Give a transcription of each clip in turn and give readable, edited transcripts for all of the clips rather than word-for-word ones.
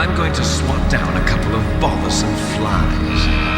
I'm going to swat down a couple of bothersome flies.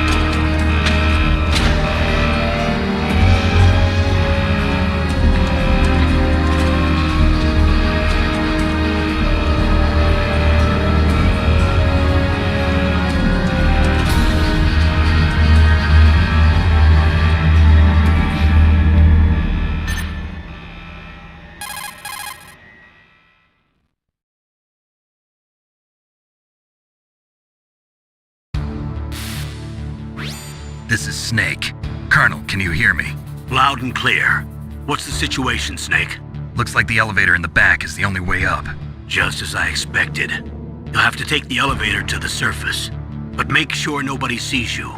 This is Snake. Colonel, can you hear me? Loud and clear. What's the situation, Snake? Looks like the elevator in the back is the only way up. Just as I expected. You'll have to take the elevator to the surface, but make sure nobody sees you.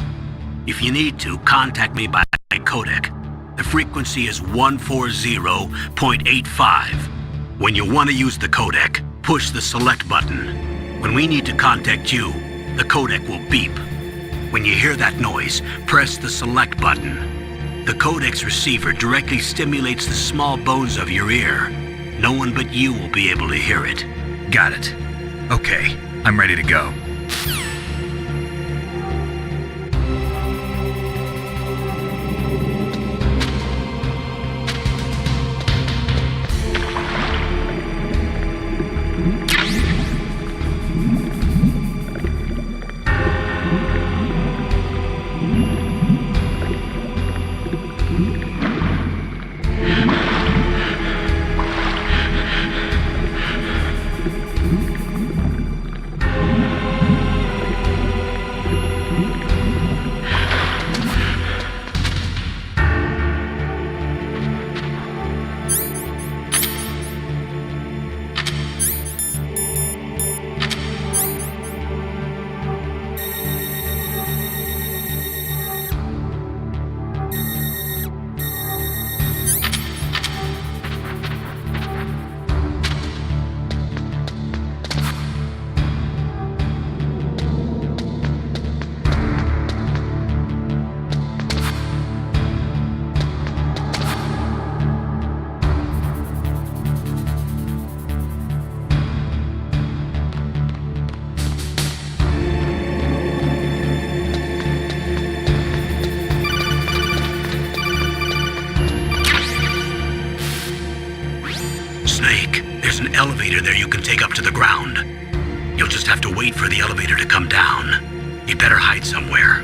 If you need to, contact me by codec. The frequency is 140.85. When you want to use the codec, push the select button. When we need to contact you, the codec will beep. When you hear that noise, press the select button. The codec's receiver directly stimulates the small bones of your ear. No one but you will be able to hear it. Got it. Okay, I'm ready to go. Snake, there's an elevator there you can take up to the ground. You'll just have to wait for the elevator to come down. You better hide somewhere.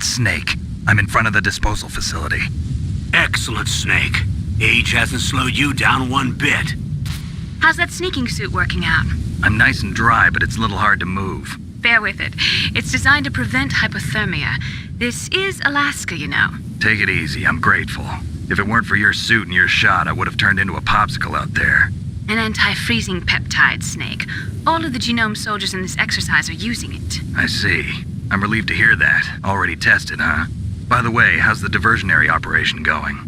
It's Snake. I'm in front of the disposal facility. Excellent, Snake. Age hasn't slowed you down one bit. How's that sneaking suit working out? I'm nice and dry, but it's a little hard to move. Bear with it. It's designed to prevent hypothermia. This is Alaska, you know. Take it easy, I'm grateful. If it weren't for your suit and your shot, I would have turned into a popsicle out there. An anti-freezing peptide, Snake. All of the genome soldiers in this exercise are using it. I see. I'm relieved to hear that. Already tested, huh? By the way, how's the diversionary operation going?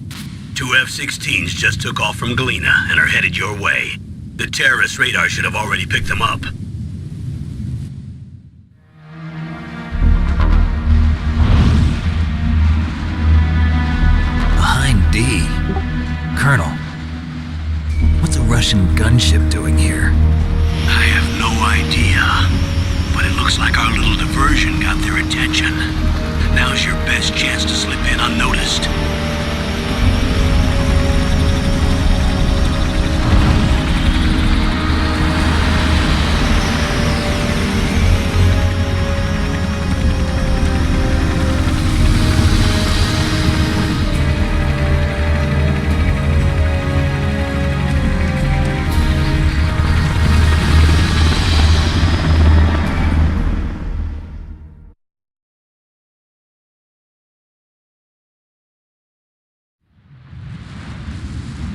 2 F-16s just took off from Galena and are headed your way. The terrorist radar should have already picked them up. Behind D. Colonel, what's a Russian gunship doing here? I have no idea, but it looks like our little diversion got their attention. Now's your best chance to slip in unnoticed.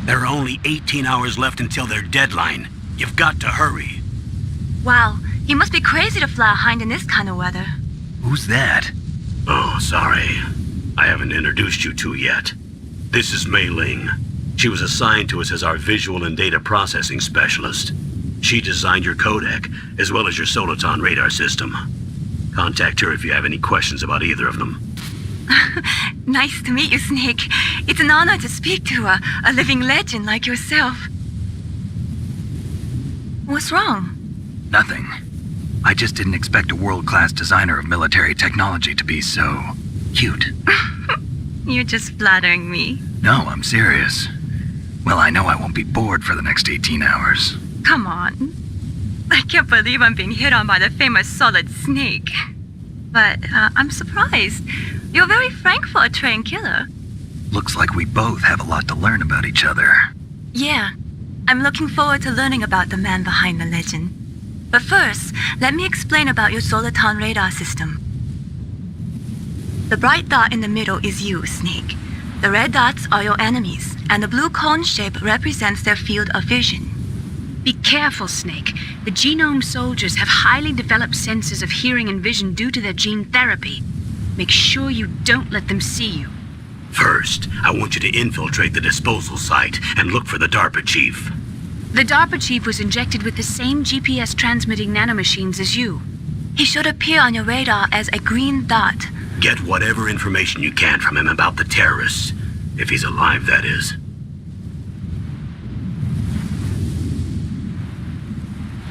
There are only 18 hours left until their deadline. You've got to hurry. Wow, you must be crazy to fly a hind in this kind of weather. Who's that? Oh, sorry. I haven't introduced you to yet. This is Mei Ling. She was assigned to us as our visual and data processing specialist. She designed your codec, as well as your Soliton radar system. Contact her if you have any questions about either of them. Nice to meet you, Snake. It's an honor to speak to a living legend like yourself. What's wrong? Nothing. I just didn't expect a world-class designer of military technology to be so cute. You're just flattering me. No, I'm serious. Well, I know I won't be bored for the next 18 hours. Come on. I can't believe I'm being hit on by the famous Solid Snake. But I'm surprised. You're very frank for a trained killer. Looks like we both have a lot to learn about each other. Yeah. I'm looking forward to learning about the man behind the legend. But first, let me explain about your Soliton radar system. The bright dot in the middle is you, Snake. The red dots are your enemies, and the blue cone shape represents their field of vision. Be careful, Snake. The genome soldiers have highly developed senses of hearing and vision due to their gene therapy. Make sure you don't let them see you. First, I want you to infiltrate the disposal site and look for the DARPA chief. The DARPA chief was injected with the same GPS transmitting nanomachines as you. He should appear on your radar as a green dot. Get whatever information you can from him about the terrorists. If he's alive, that is.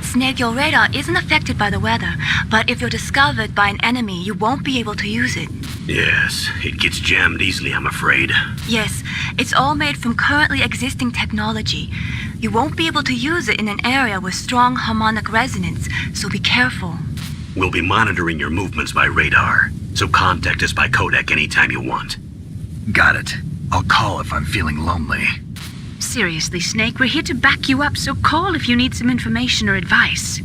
Snake, your radar isn't affected by the weather, but if you're discovered by an enemy, you won't be able to use it. Yes, it gets jammed easily, I'm afraid. Yes, it's all made from currently existing technology. You won't be able to use it in an area with strong harmonic resonance, so be careful. We'll be monitoring your movements by radar, so contact us by codec anytime you want. Got it. I'll call if I'm feeling lonely. Seriously, Snake, we're here to back you up, so call if you need some information or advice.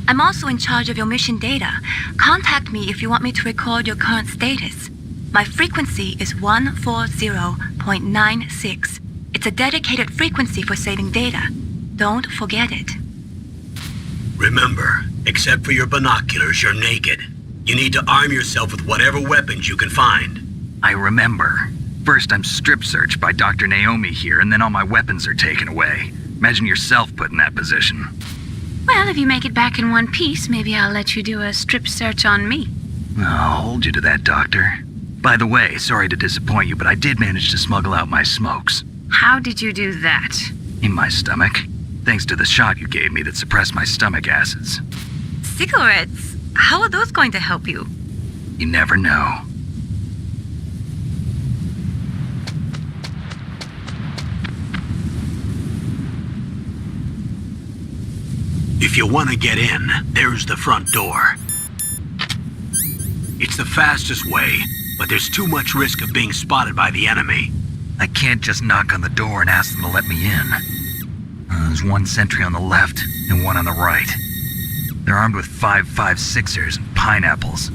I'm also in charge of your mission data. Contact me if you want me to record your current status. My frequency is 140.96. It's a dedicated frequency for saving data. Don't forget it. Remember, except for your binoculars, you're naked. You need to arm yourself with whatever weapons you can find. I remember. First, I'm strip searched by Dr. Naomi here, and then all my weapons are taken away. Imagine yourself put in that position. Well, if you make it back in one piece, maybe I'll let you do a strip search on me. I'll hold you to that, Doctor. By the way, sorry to disappoint you, but I did manage to smuggle out my smokes. How did you do that? In my stomach. Thanks to the shot you gave me that suppressed my stomach acids. Cigarettes? How are those going to help you? You never know. If you want to get in, there's the front door. It's the fastest way, but there's too much risk of being spotted by the enemy. I can't just knock on the door and ask them to let me in. There's one sentry on the left and one on the right. They're armed with 5.56ers and pineapples.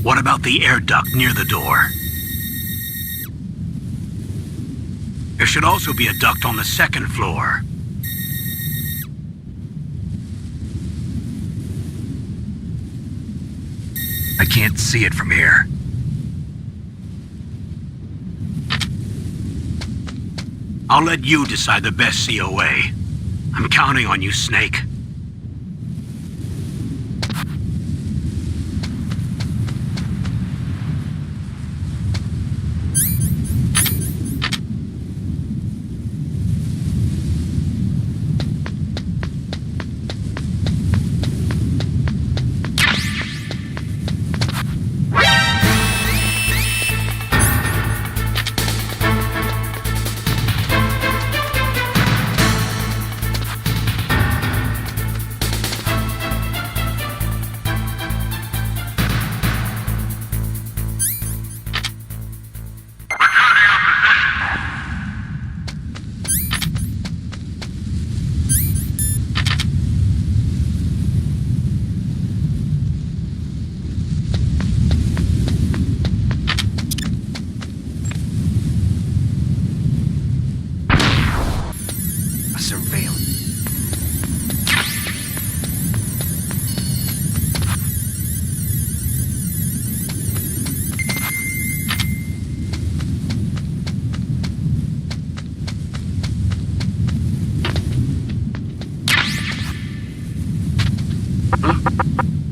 What about the air duct near the door? There should also be a duct on the second floor. I can't see it from here. I'll let you decide the best COA. I'm counting on you, Snake.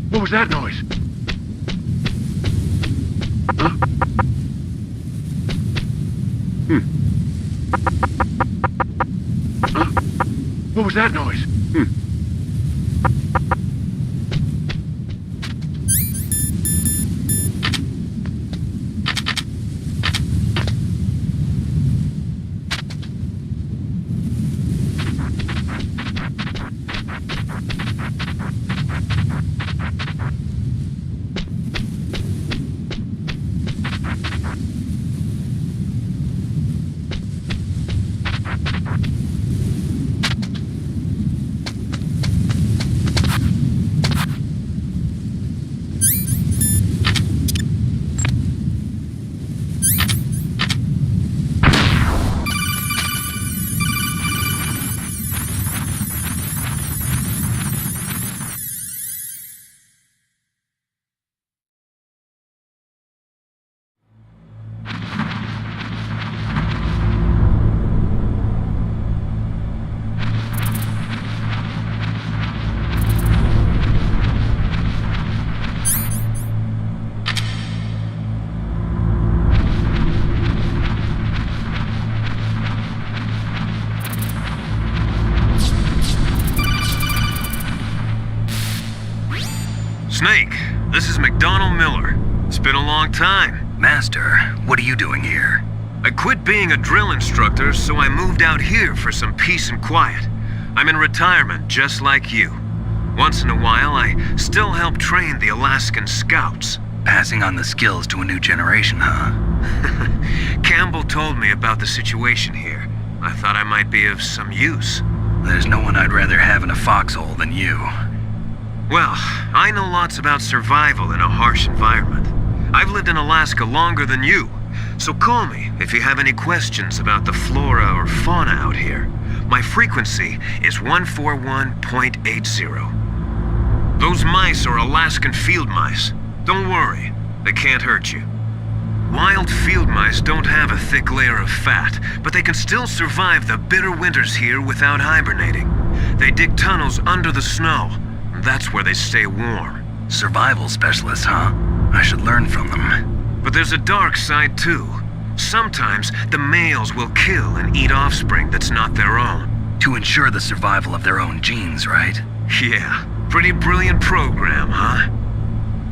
What was that noise? Huh? Huh? What was that noise? Snake, this is McDonald Miller. It's been a long time. Master, what are you doing here? I quit being a drill instructor, so I moved out here for some peace and quiet. I'm in retirement, just like you. Once in a while, I still help train the Alaskan Scouts. Passing on the skills to a new generation, huh? Campbell told me about the situation here. I thought I might be of some use. There's no one I'd rather have in a foxhole than you. Well, I know lots about survival in a harsh environment. I've lived in Alaska longer than you, so call me if you have any questions about the flora or fauna out here. My frequency is 141.80. Those mice are Alaskan field mice. Don't worry, they can't hurt you. Wild field mice don't have a thick layer of fat, but they can still survive the bitter winters here without hibernating. They dig tunnels under the snow. That's where they stay warm. Survival specialists, huh? I should learn from them. But there's a dark side too. Sometimes the males will kill and eat offspring that's not their own. To ensure the survival of their own genes, right? Yeah, pretty brilliant program, huh?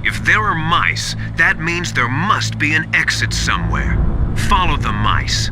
If there are mice, that means there must be an exit somewhere. Follow the mice.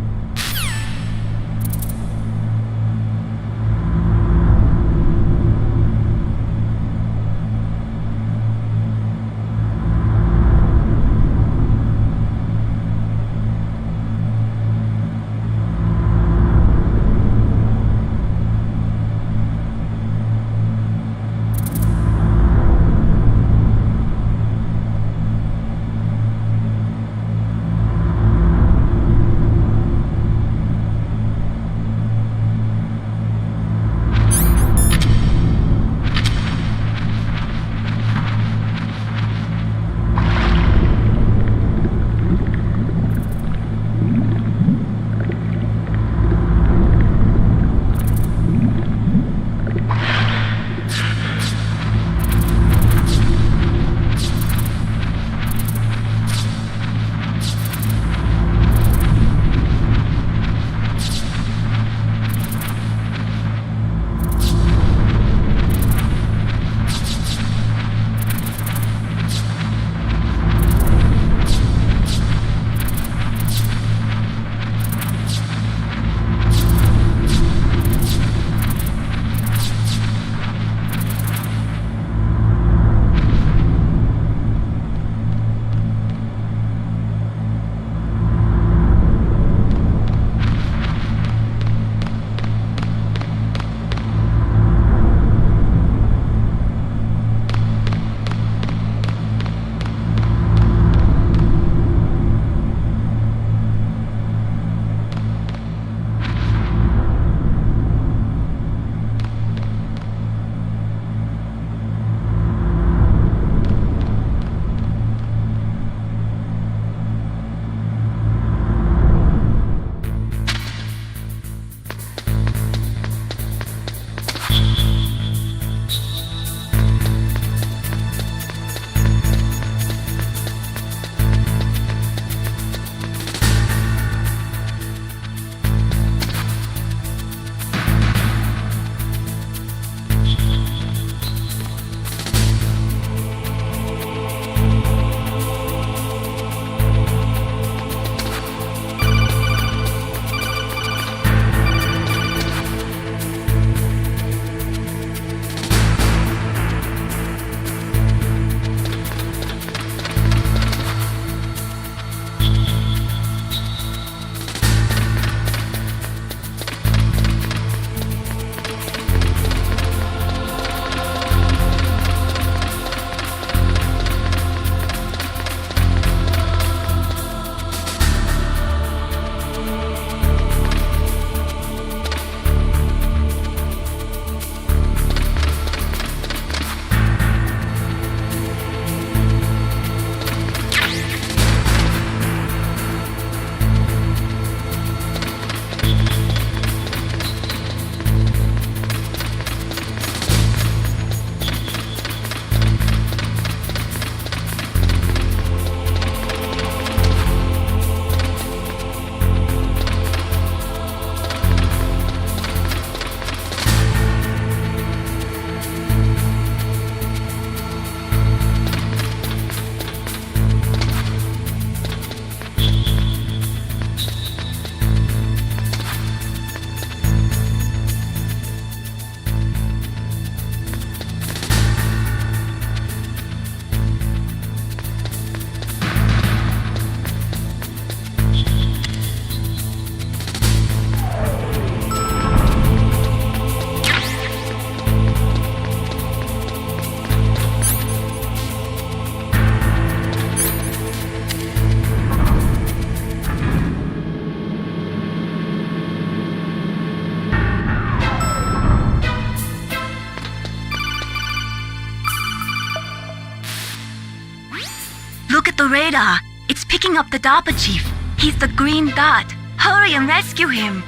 radar. It's picking up the DARPA chief. He's the green dot. Hurry and rescue him.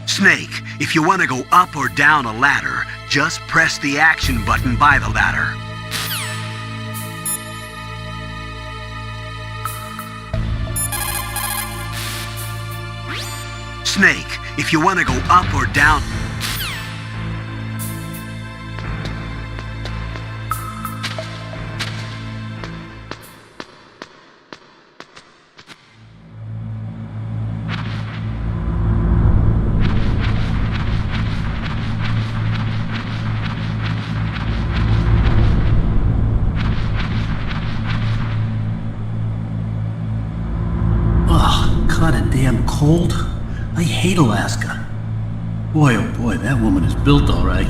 Snake, if you want to go up or down a ladder, just press the action button by the ladder. Snake, if you want to go up or down... Kinda damn cold. I hate Alaska. Boy, oh boy, that woman is built all right.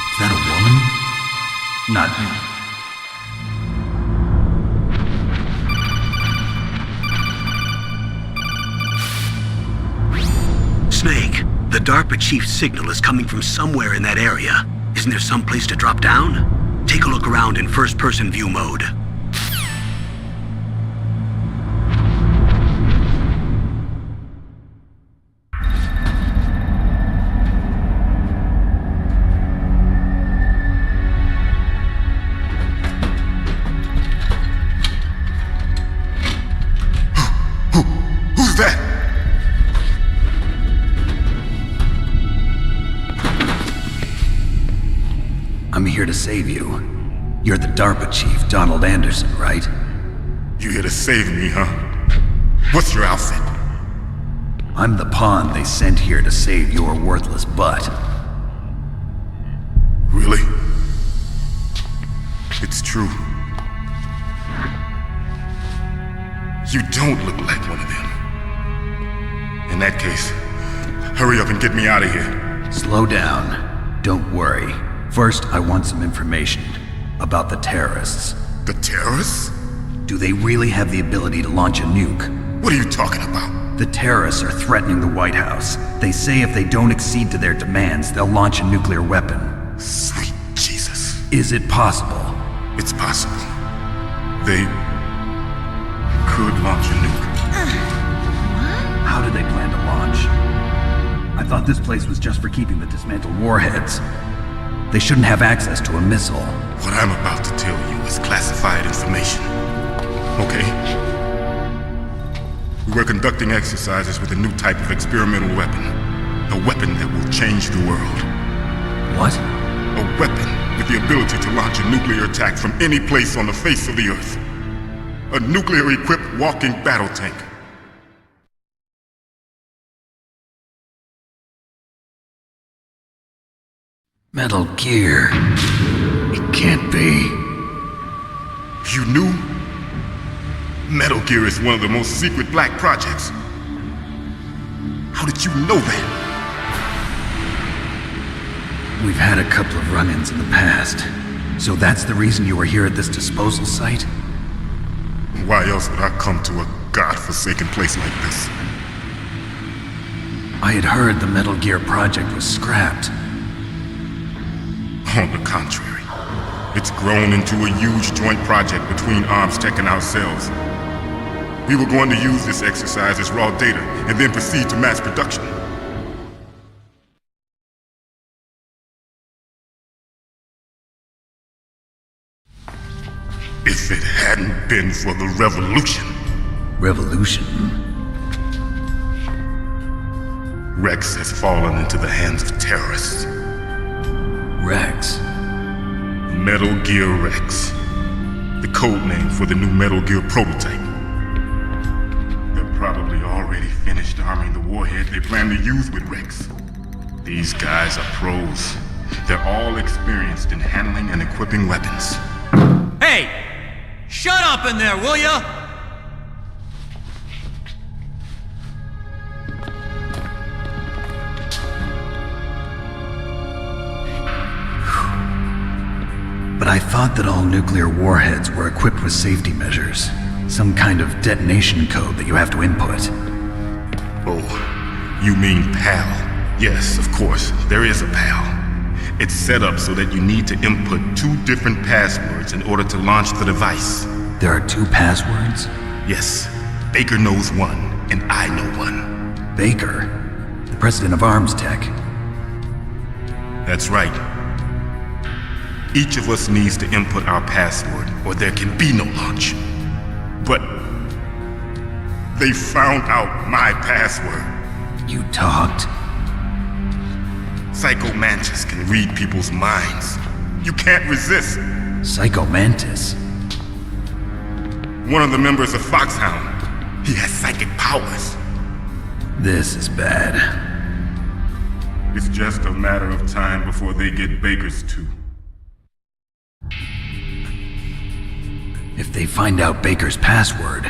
Is that a woman? Not me. Snake, the DARPA chief's signal is coming from somewhere in that area. Isn't there some place to drop down? Take a look around in first-person view mode. Who's that? I'm here to save you. You're the DARPA chief, Donald Anderson, right? You here to save me, huh? What's your outfit? I'm the pawn they sent here to save your worthless butt. Really? It's true. You don't look like one of them. In that case, hurry up and get me out of here. Slow down. Don't worry. First, I want some information about the terrorists. The terrorists? Do they really have the ability to launch a nuke? What are you talking about? The terrorists are threatening the White House. They say if they don't accede to their demands, they'll launch a nuclear weapon. Sweet Jesus. Is it possible? It's possible. They could launch a nuke. How do they plan to launch? I thought this place was just for keeping the dismantled warheads. They shouldn't have access to a missile. What I'm about to tell you is classified information. Okay? We were conducting exercises with a new type of experimental weapon. A weapon that will change the world. What? A weapon with the ability to launch a nuclear attack from any place on the face of the Earth. A nuclear-equipped walking battle tank. Metal Gear. It can't be. You knew? Metal Gear is one of the most secret black projects. How did you know that? We've had a couple of run-ins in the past. So that's the reason you were here at this disposal site? Why else would I come to a godforsaken place like this? I had heard the Metal Gear project was scrapped. On the contrary, it's grown into a huge joint project between Arms Tech and ourselves. We were going to use this exercise as raw data and then proceed to mass production. If it hadn't been for the revolution, Revolution? Rex has fallen into the hands of terrorists. Rex? Metal Gear Rex. The code name for the new Metal Gear prototype. They're probably already finished arming the warhead they plan to use with Rex. These guys are pros. They're all experienced in handling and equipping weapons. Hey! Shut up in there, will ya? But I thought that all nuclear warheads were equipped with safety measures. Some kind of detonation code that you have to input. Oh, you mean PAL? Yes, of course, there is a PAL. It's set up so that you need to input 2 different passwords in order to launch the device. There are 2 passwords? Yes, Baker knows one, and I know one. Baker? The president of Arms Tech. That's right. Each of us needs to input our password, or there can be no launch. But they found out my password. You talked? Psycho Mantis can read people's minds. You can't resist. Psycho Mantis? One of the members of Foxhound. He has psychic powers. This is bad. It's just a matter of time before they get Baker's too. If they find out Baker's password...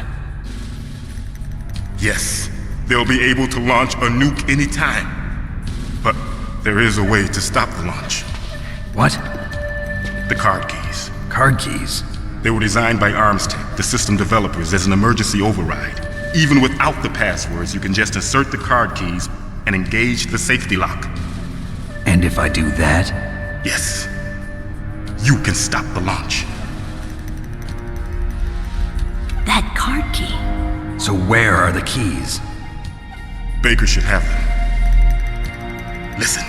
Yes, they'll be able to launch a nuke anytime. But there is a way to stop the launch. What? The card keys. Card keys? They were designed by Arms Tech, the system developers, as an emergency override. Even without the passwords, you can just insert the card keys and engage the safety lock. And if I do that? Yes. You can stop the launch. That card key. So where are the keys? Baker should have them. Listen,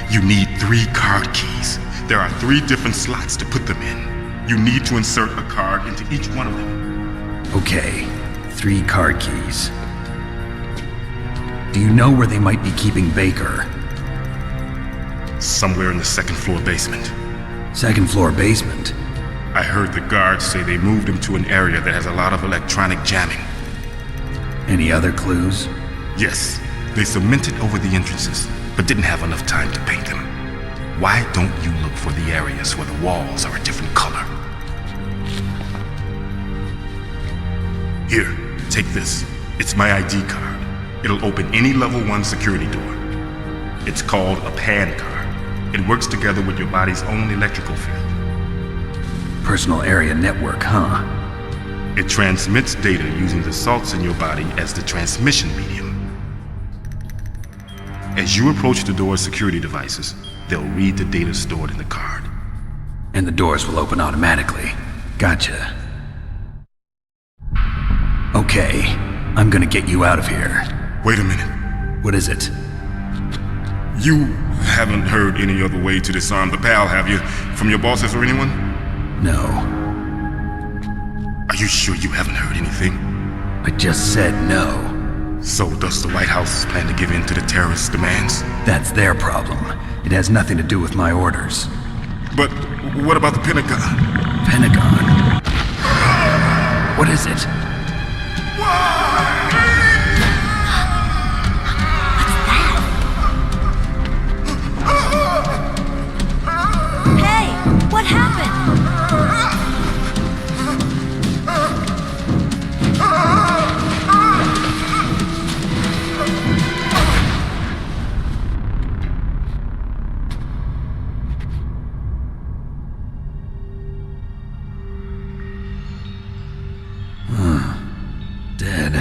you need 3 card keys. There are 3 different slots to put them in. You need to insert a card into each one of them. Okay, 3 card keys. Do you know where they might be keeping Baker? Somewhere in the 2nd floor basement. 2nd floor basement? I heard the guards say they moved him to an area that has a lot of electronic jamming. Any other clues? Yes, they cemented over the entrances, but didn't have enough time to paint them. Why don't you look for the areas where the walls are a different color? Here, take this. It's my ID card. It'll open any level 1 security door. It's called a PAN card. It works together with your body's own electrical field. Personal area network, huh? It transmits data using the salts in your body as the transmission medium. As you approach the door's security devices, they'll read the data stored in the card. And the doors will open automatically. Gotcha. Okay, I'm gonna get you out of here. Wait a minute. What is it? You haven't heard any other way to disarm the PAL, have you? From your bosses or anyone? No. Are you sure you haven't heard anything? I just said no. So does the White House plan to give in to the terrorists' demands? That's their problem. It has nothing to do with my orders. But what about the Pentagon? Pentagon? What is it? Hey, what happened? Dead.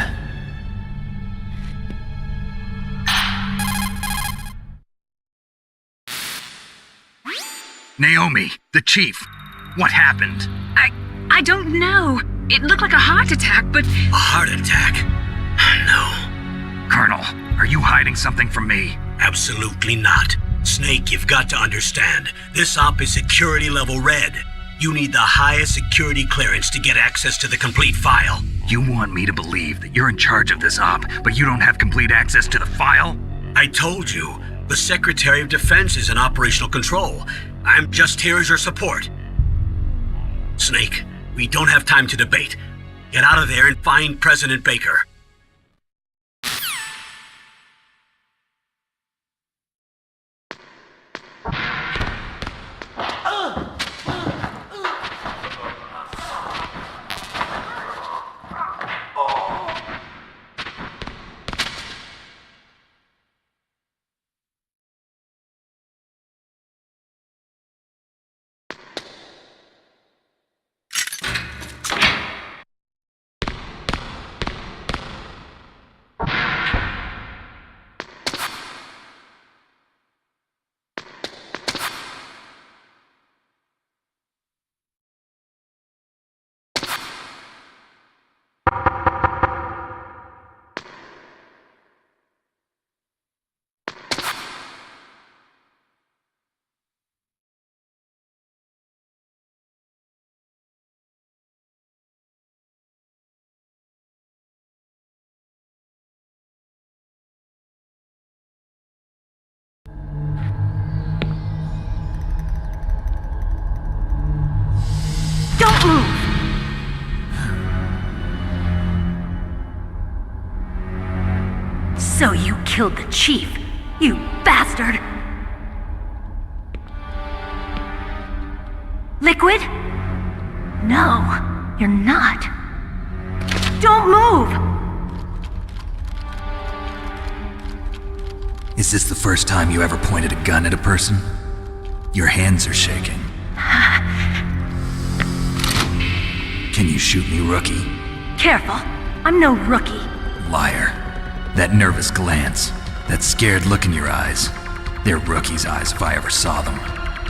Naomi, the chief. What happened? I don't know. It looked like a heart attack, but A heart attack? No, Colonel, are you hiding something from me? absolutely not. Snake, you've got to understand. This op is security level red. You need the highest security clearance to get access to the complete file. You want me to believe that you're in charge of this op, but you don't have complete access to the file? I told you, the Secretary of Defense is in operational control. I'm just here as your support. Snake, we don't have time to debate. Get out of there and find President Baker. Don't move! So you killed the chief, you bastard! Liquid? No, you're not. Don't move! Is this the first time you ever pointed a gun at a person? Your hands are shaking. Can you shoot me, rookie? Careful, I'm no rookie. Liar. That nervous glance, that scared look in your eyes. They're rookie's eyes if I ever saw them.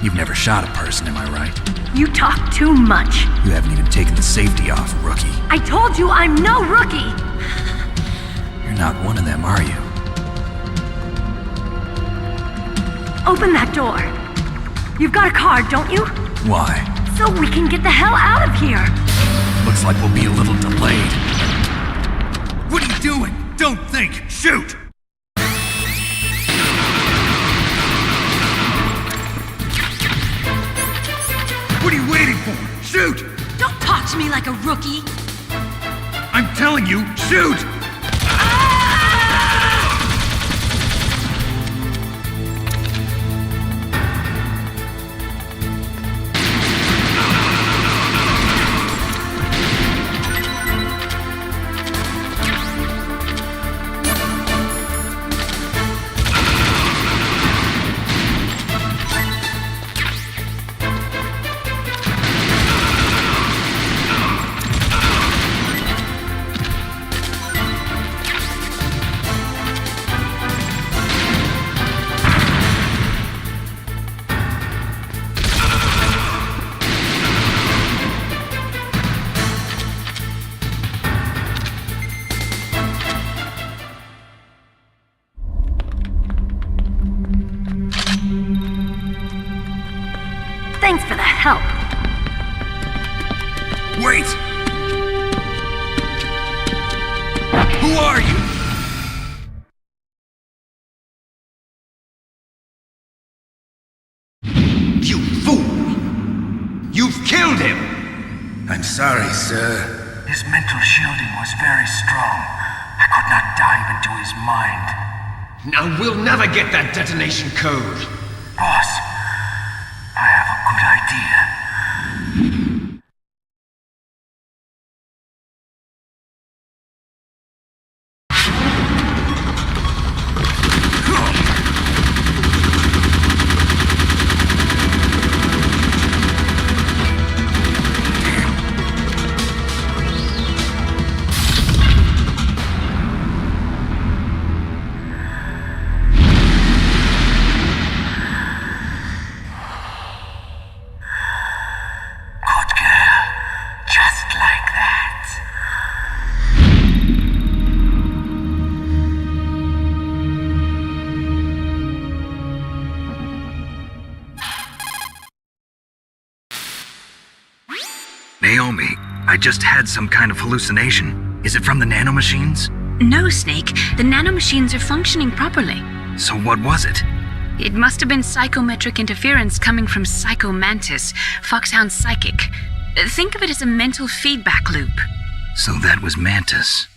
You've never shot a person, am I right? You talk too much. You haven't even taken the safety off, rookie. I told you I'm no rookie! You're not one of them, are you? Open that door. You've got a card, don't you? Why? So we can get the hell out of here! Looks like we'll be a little delayed. What are you doing? Don't think! Shoot! What are you waiting for? Shoot! don't talk to me like a rookie. I'm telling you, shoot! Thanks for the help. Wait! Who are you? You fool! You've killed him! I'm sorry, sir. His mental shielding was very strong. I could not dive into his mind. Now we'll never get that detonation code. Boss, I have a good idea. Naomi, I just had some kind of hallucination. Is it from the nanomachines? No, Snake. The nanomachines are functioning properly. So what was it? It must have been psychometric interference coming from Psycho Mantis, Foxhound's psychic. Think of it as a mental feedback loop. So that was Mantis.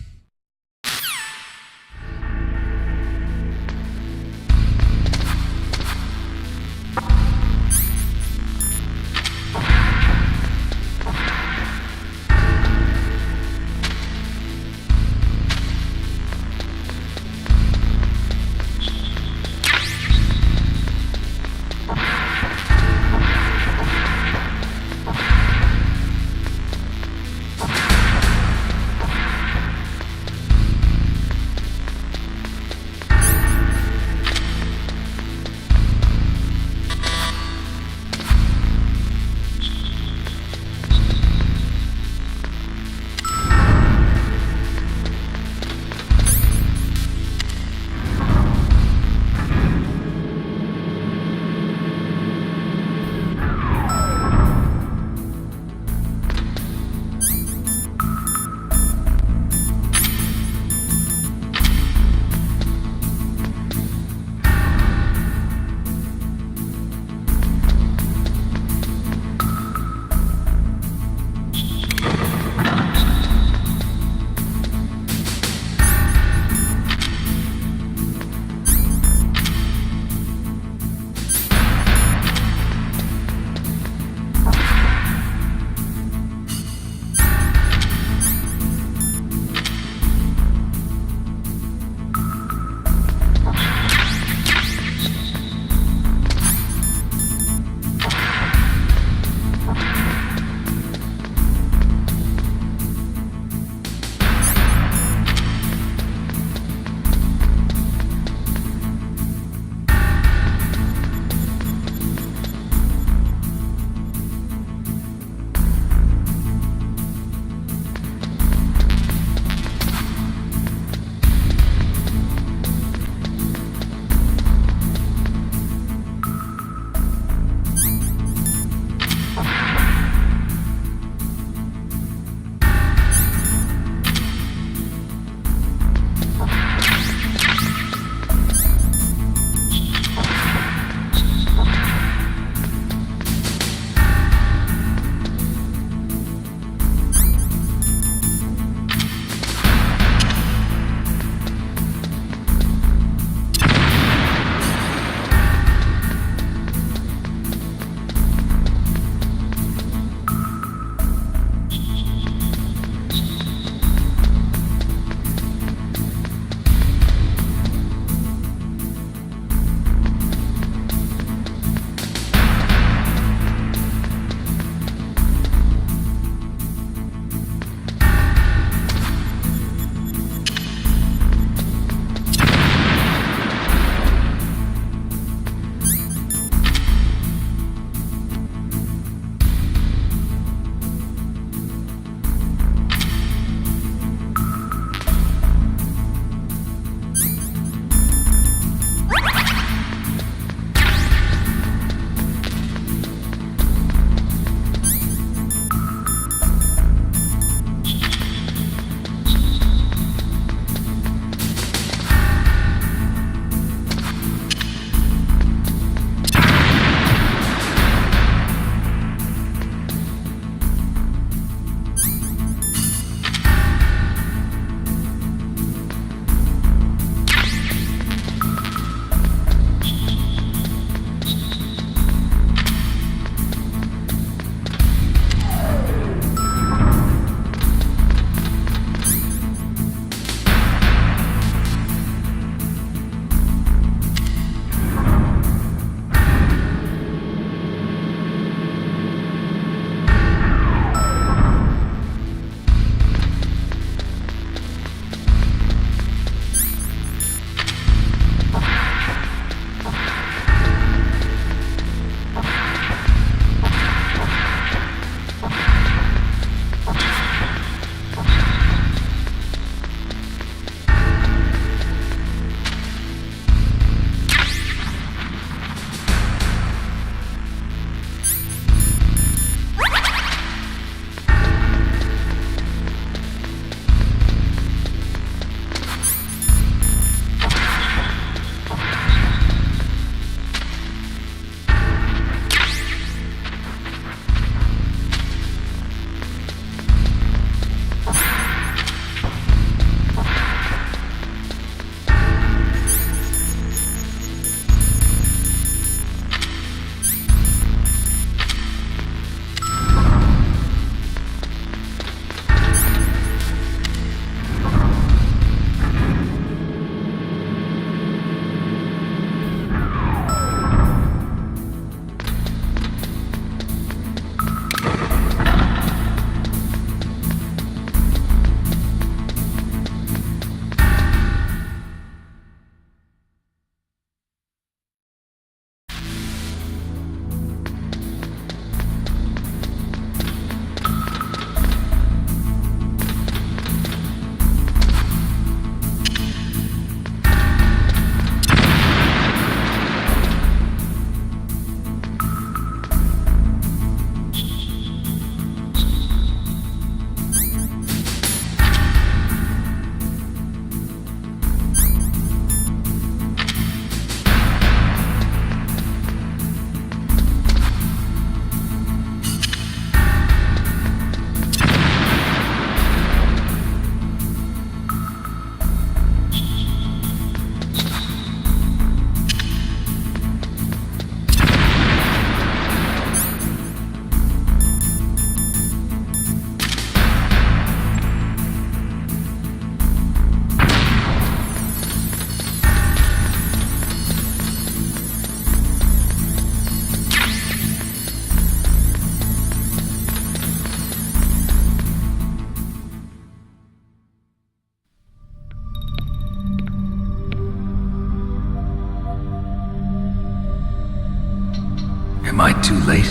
I too late?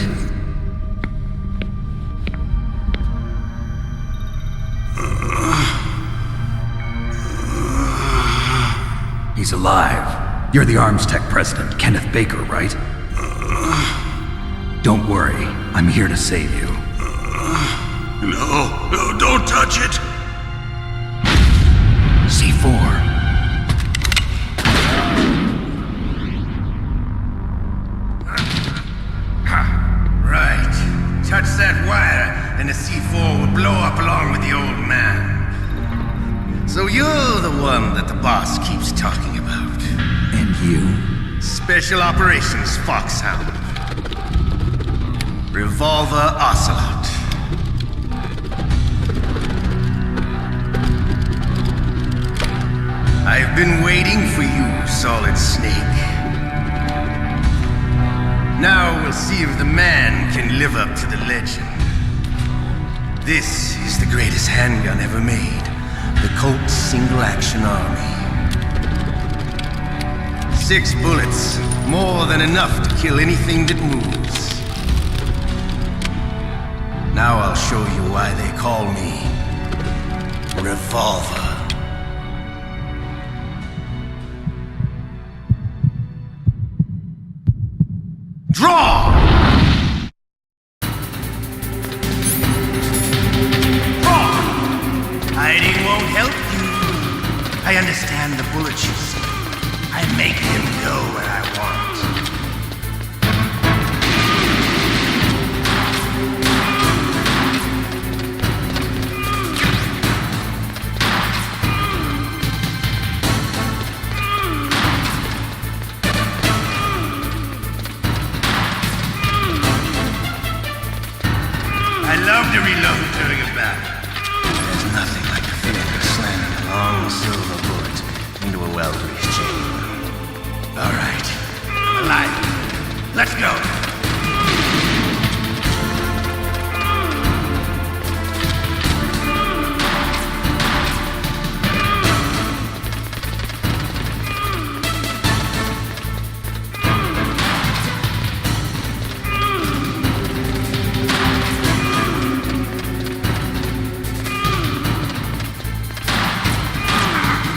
He's alive. You're the Arms Tech president, Kenneth Baker, right? Don't worry, I'm here to save you. No, don't touch it! C4. Right. Touch that wire, and the C4 will blow up along with the old man. So you're the one that the boss keeps talking about. And you? Special Operations Foxhound. Revolver Ocelot. I've been waiting for you, Solid Snake. Now we'll see if the man can live up to the legend. This is the greatest handgun ever made. The Colt Single Action Army. 6 bullets, more than enough to kill anything that moves. Now I'll show you why they call me Revolver. Draw! Hiding won't help you. I understand the bullets you see. I make them go where I want. I love to reload during a battle. There's nothing like the feeling of slamming a long silver bullet into a well-greased chamber. All right, I'm alive. Let's go.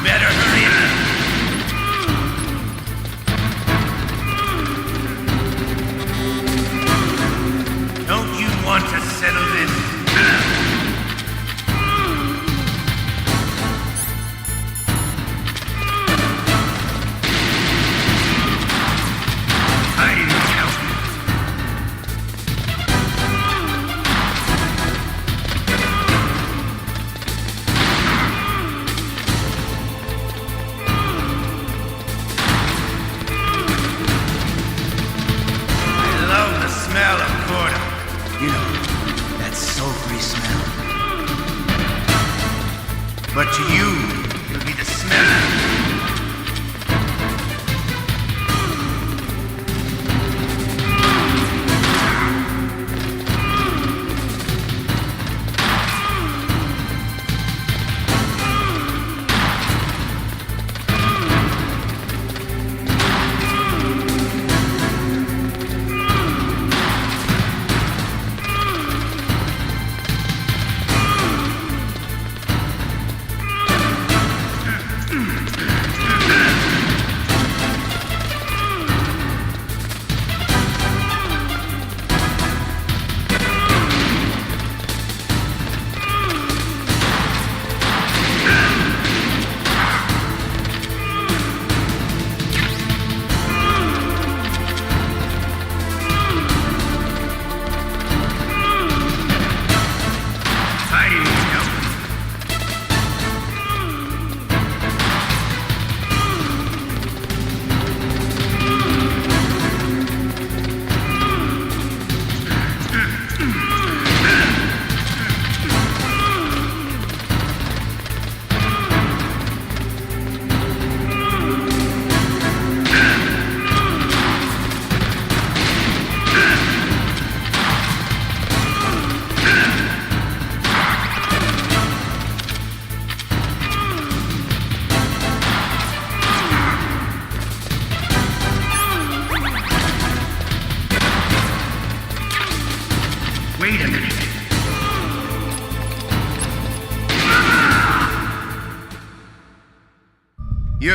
Better hurry up. Don't you want to settle this? I need help. I love the smell of corda. You know, that sulfury smell. But to you, it'll be the smell.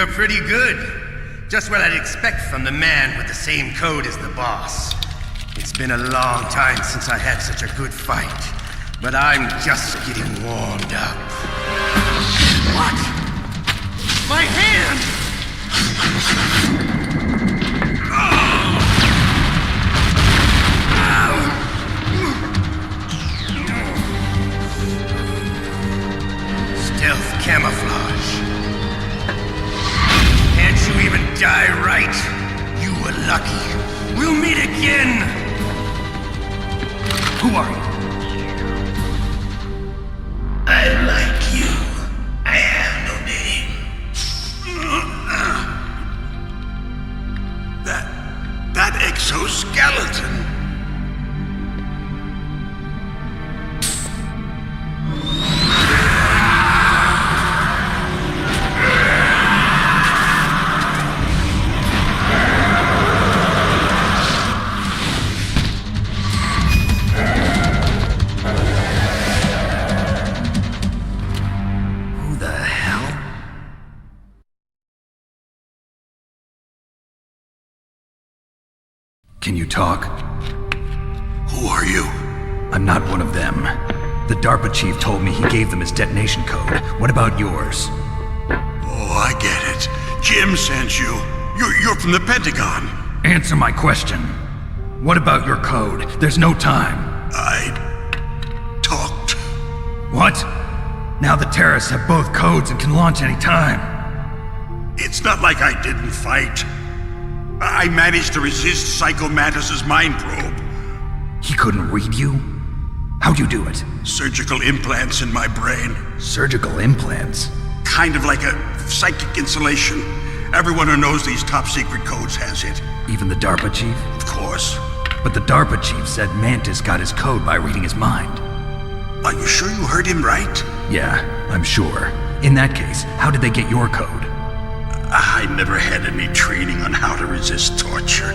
You're pretty good. Just what I'd expect from the man with the same code as the boss. It's been a long time since I had such a good fight, but I'm just getting warmed up. What? My hand! Stealth camouflage. Can't you even die right? You were lucky. We'll meet again! Who are you? I'm like you. I have no name. That exoskeleton. Who the hell? Can you talk? Who are you? I'm not one of them. The DARPA chief told me he gave them his detonation code. What about yours? Oh, I get it. Jim sent you. You're from the Pentagon. Answer my question. What about your code? There's no time. I talked. What? Now the terrorists have both codes and can launch any time. It's not like I didn't fight. I managed to resist Psycho Mantis's mind probe. He couldn't read you? How'd you do it? Surgical implants in my brain. Surgical implants? Kind of like a psychic insulation. Everyone who knows these top secret codes has it. Even the DARPA chief? Of course. But the DARPA chief said Mantis got his code by reading his mind. Are you sure you heard him right? Yeah, I'm sure. In that case, how did they get your code? I never had any training on how to resist torture.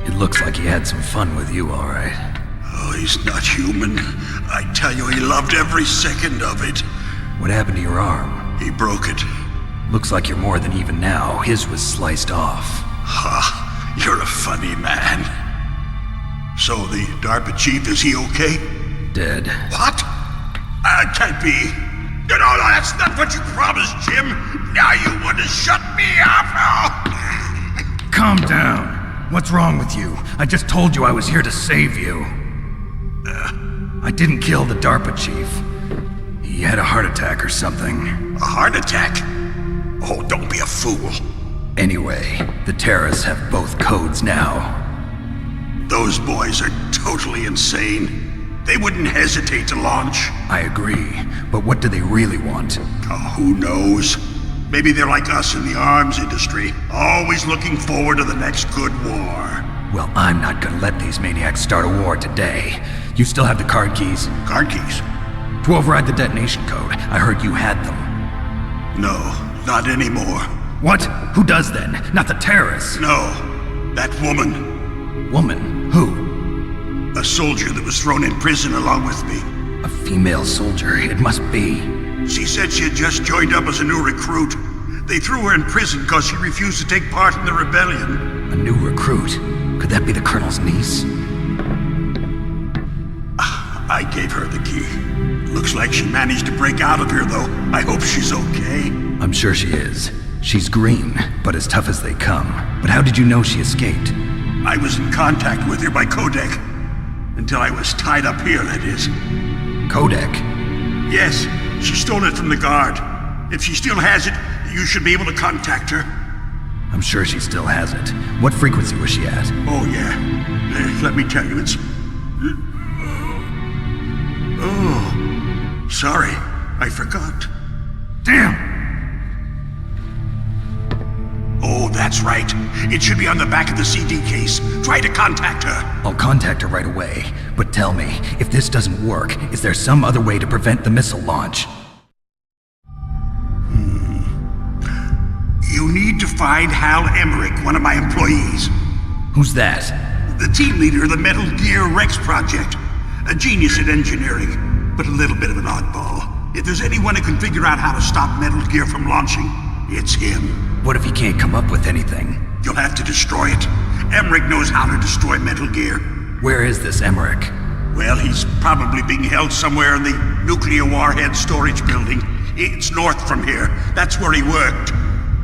It looks like he had some fun with you, all right. Oh, he's not human. I tell you, he loved every second of it. What happened to your arm? He broke it. Looks like you're more than even now. His was sliced off. Ha, you're a funny man. So the DARPA chief, is he okay? Dead. What? Can't be. No, that's not what you promised, Jim. Now you want to shut me up? Calm down. What's wrong with you? I just told you I was here to save you. I didn't kill the DARPA chief. He had a heart attack or something. A heart attack? Oh, don't be a fool. Anyway, the terrorists have both codes now. Those boys are totally insane. They wouldn't hesitate to launch. I agree, but what do they really want? Oh, who knows? Maybe they're like us in the arms industry, always looking forward to the next good war. Well, I'm not gonna let these maniacs start a war today. You still have the card keys? Card keys? To override the detonation code. I heard you had them. No, not anymore. What? Who does then? Not the terrorists. No, that woman. Woman? Who? A soldier that was thrown in prison along with me. A female soldier, it must be. She said she had just joined up as a new recruit. They threw her in prison because she refused to take part in the rebellion. A new recruit? Could that be the colonel's niece? I gave her the key. Looks like she managed to break out of here, though. I hope she's okay. I'm sure she is. She's green, but as tough as they come. But how did you know she escaped? I was in contact with her by codec. Until I was tied up here, that is. Codec? Yes, she stole it from the guard. If she still has it, you should be able to contact her. I'm sure she still has it. What frequency was she at? Oh, yeah. Let me tell you, it's... Oh, sorry. I forgot. Damn! Oh, that's right. It should be on the back of the CD case. Try to contact her. I'll contact her right away. But tell me, if this doesn't work, is there some other way to prevent the missile launch? You need to find Hal Emmerich, one of my employees. Who's that? The team leader of the Metal Gear Rex project. A genius at engineering, but a little bit of an oddball. If there's anyone who can figure out how to stop Metal Gear from launching, it's him. What if he can't come up with anything? You'll have to destroy it. Emmerich knows how to destroy Metal Gear. Where is this Emmerich? Well, he's probably being held somewhere in the nuclear warhead storage building. It's north from here. That's where he worked.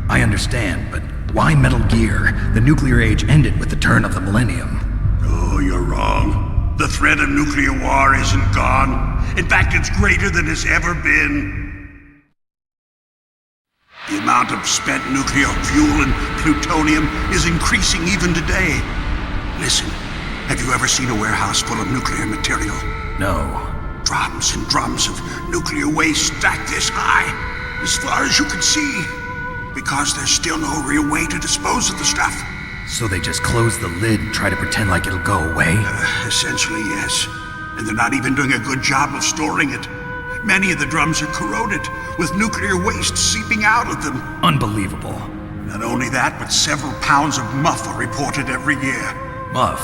I understand, but why Metal Gear? The nuclear age ended with the turn of the millennium. Oh, you're wrong. The threat of nuclear war isn't gone. In fact, it's greater than it's ever been. The amount of spent nuclear fuel and plutonium is increasing even today. Listen, have you ever seen a warehouse full of nuclear material? No. Drums and drums of nuclear waste stacked this high, as far as you can see. Because there's still no real way to dispose of the stuff. So they just close the lid and try to pretend like it'll go away? Essentially, yes. And they're not even doing a good job of storing it. Many of the drums are corroded, with nuclear waste seeping out of them. Unbelievable. Not only that, but several pounds of MUF are reported every year. MUF?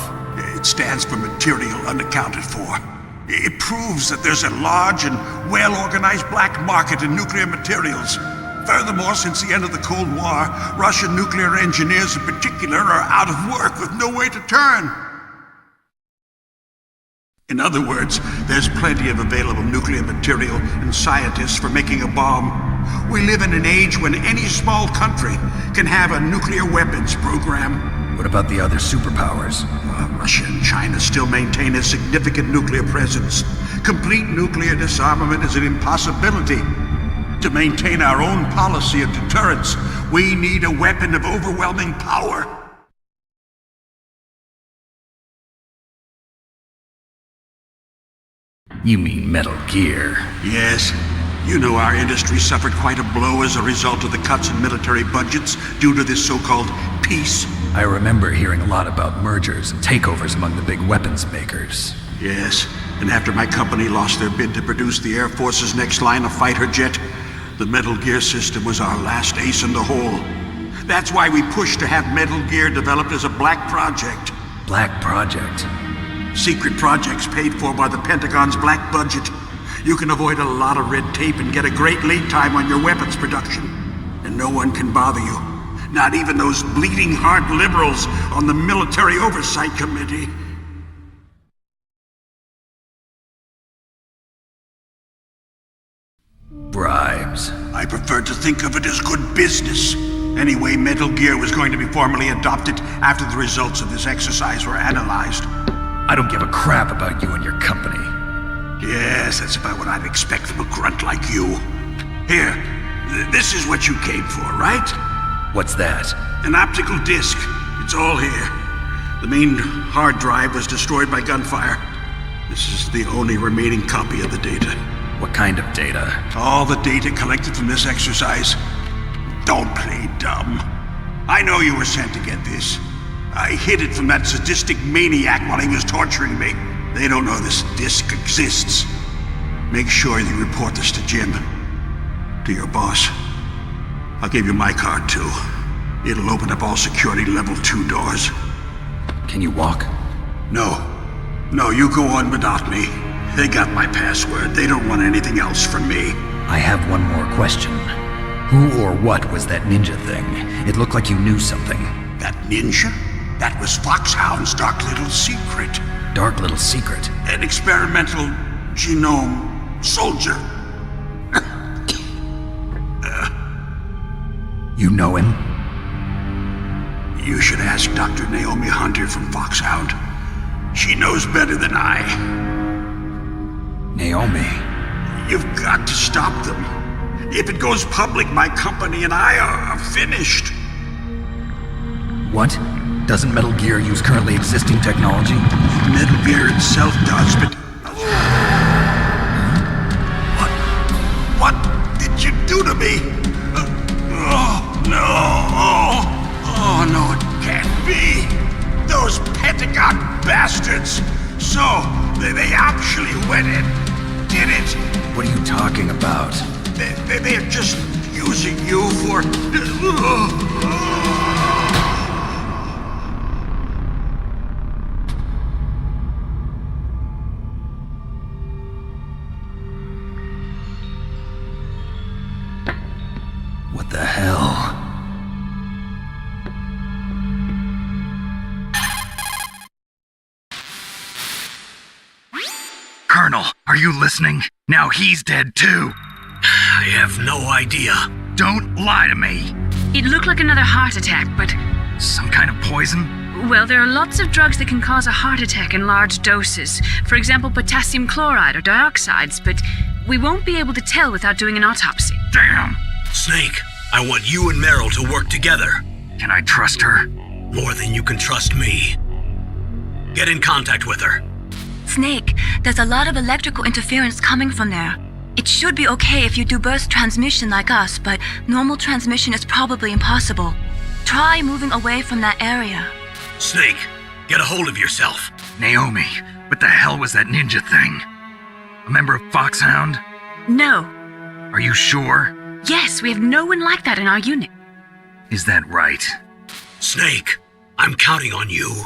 It stands for material unaccounted for. It proves that there's a large and well-organized black market in nuclear materials. Furthermore, since the end of the Cold War, Russian nuclear engineers in particular are out of work with no way to turn. In other words, there's plenty of available nuclear material and scientists for making a bomb. We live in an age when any small country can have a nuclear weapons program. What about the other superpowers? Russia and China still maintain a significant nuclear presence. Complete nuclear disarmament is an impossibility. To maintain our own policy of deterrence, we need a weapon of overwhelming power. You mean Metal Gear? Yes. You know our industry suffered quite a blow as a result of the cuts in military budgets due to this so-called peace. I remember hearing a lot about mergers and takeovers among the big weapons makers. Yes, and after my company lost their bid to produce the Air Force's next line of fighter jet, the Metal Gear system was our last ace in the hole. That's why we pushed to have Metal Gear developed as a black project. Black project? Secret projects paid for by the Pentagon's black budget. You can avoid a lot of red tape and get a great lead time on your weapons production. And no one can bother you. Not even those bleeding heart liberals on the Military Oversight Committee. Bribes. I prefer to think of it as good business. Anyway, Metal Gear was going to be formally adopted after the results of this exercise were analyzed. I don't give a crap about you and your company. Yes, that's about what I'd expect from a grunt like you. Here, this is what you came for, right? What's that? An optical disc. It's all here. The main hard drive was destroyed by gunfire. This is the only remaining copy of the data. What kind of data? All the data collected from this exercise. Don't play dumb. I know you were sent to get this. I hid it from that sadistic maniac while he was torturing me. They don't know this disc exists. Make sure you report this to Jim. To your boss. I'll give you my card, too. It'll open up all security level 2 doors. Can you walk? No. No, you go on without me. They got my password. They don't want anything else from me. I have one more question. Who or what was that ninja thing? It looked like you knew something. That ninja? That was Foxhound's dark little secret. Dark little secret? An experimental genome soldier. You know him? You should ask Dr. Naomi Hunter from Foxhound. She knows better than I. Naomi? You've got to stop them. If it goes public, my company and I are finished. What? Doesn't Metal Gear use currently existing technology? Metal Gear itself does, but... What did you do to me? Oh, no. Oh, no, it can't be. Those Pentagon bastards. So, they actually went and did it. What are you talking about? They're just using you for... Colonel, are you listening? Now he's dead too. I have no idea. Don't lie to me. It looked like another heart attack, but, Some kind of poison? well, there are lots of drugs that can cause a heart attack in large doses. For example, potassium chloride or dioxides, but we won't be able to tell without doing an autopsy. Damn. Snake, I want you and Meryl to work together. Can I trust her? More than you can trust me. Get in contact with her. Snake, there's a lot of electrical interference coming from there. It should be okay if you do burst transmission like us, but normal transmission is probably impossible. Try moving away from that area. Snake, get a hold of yourself. Naomi, what the hell was that ninja thing? A member of Foxhound? No. Are you sure? Yes, we have no one like that in our unit. Is that right? Snake, I'm counting on you.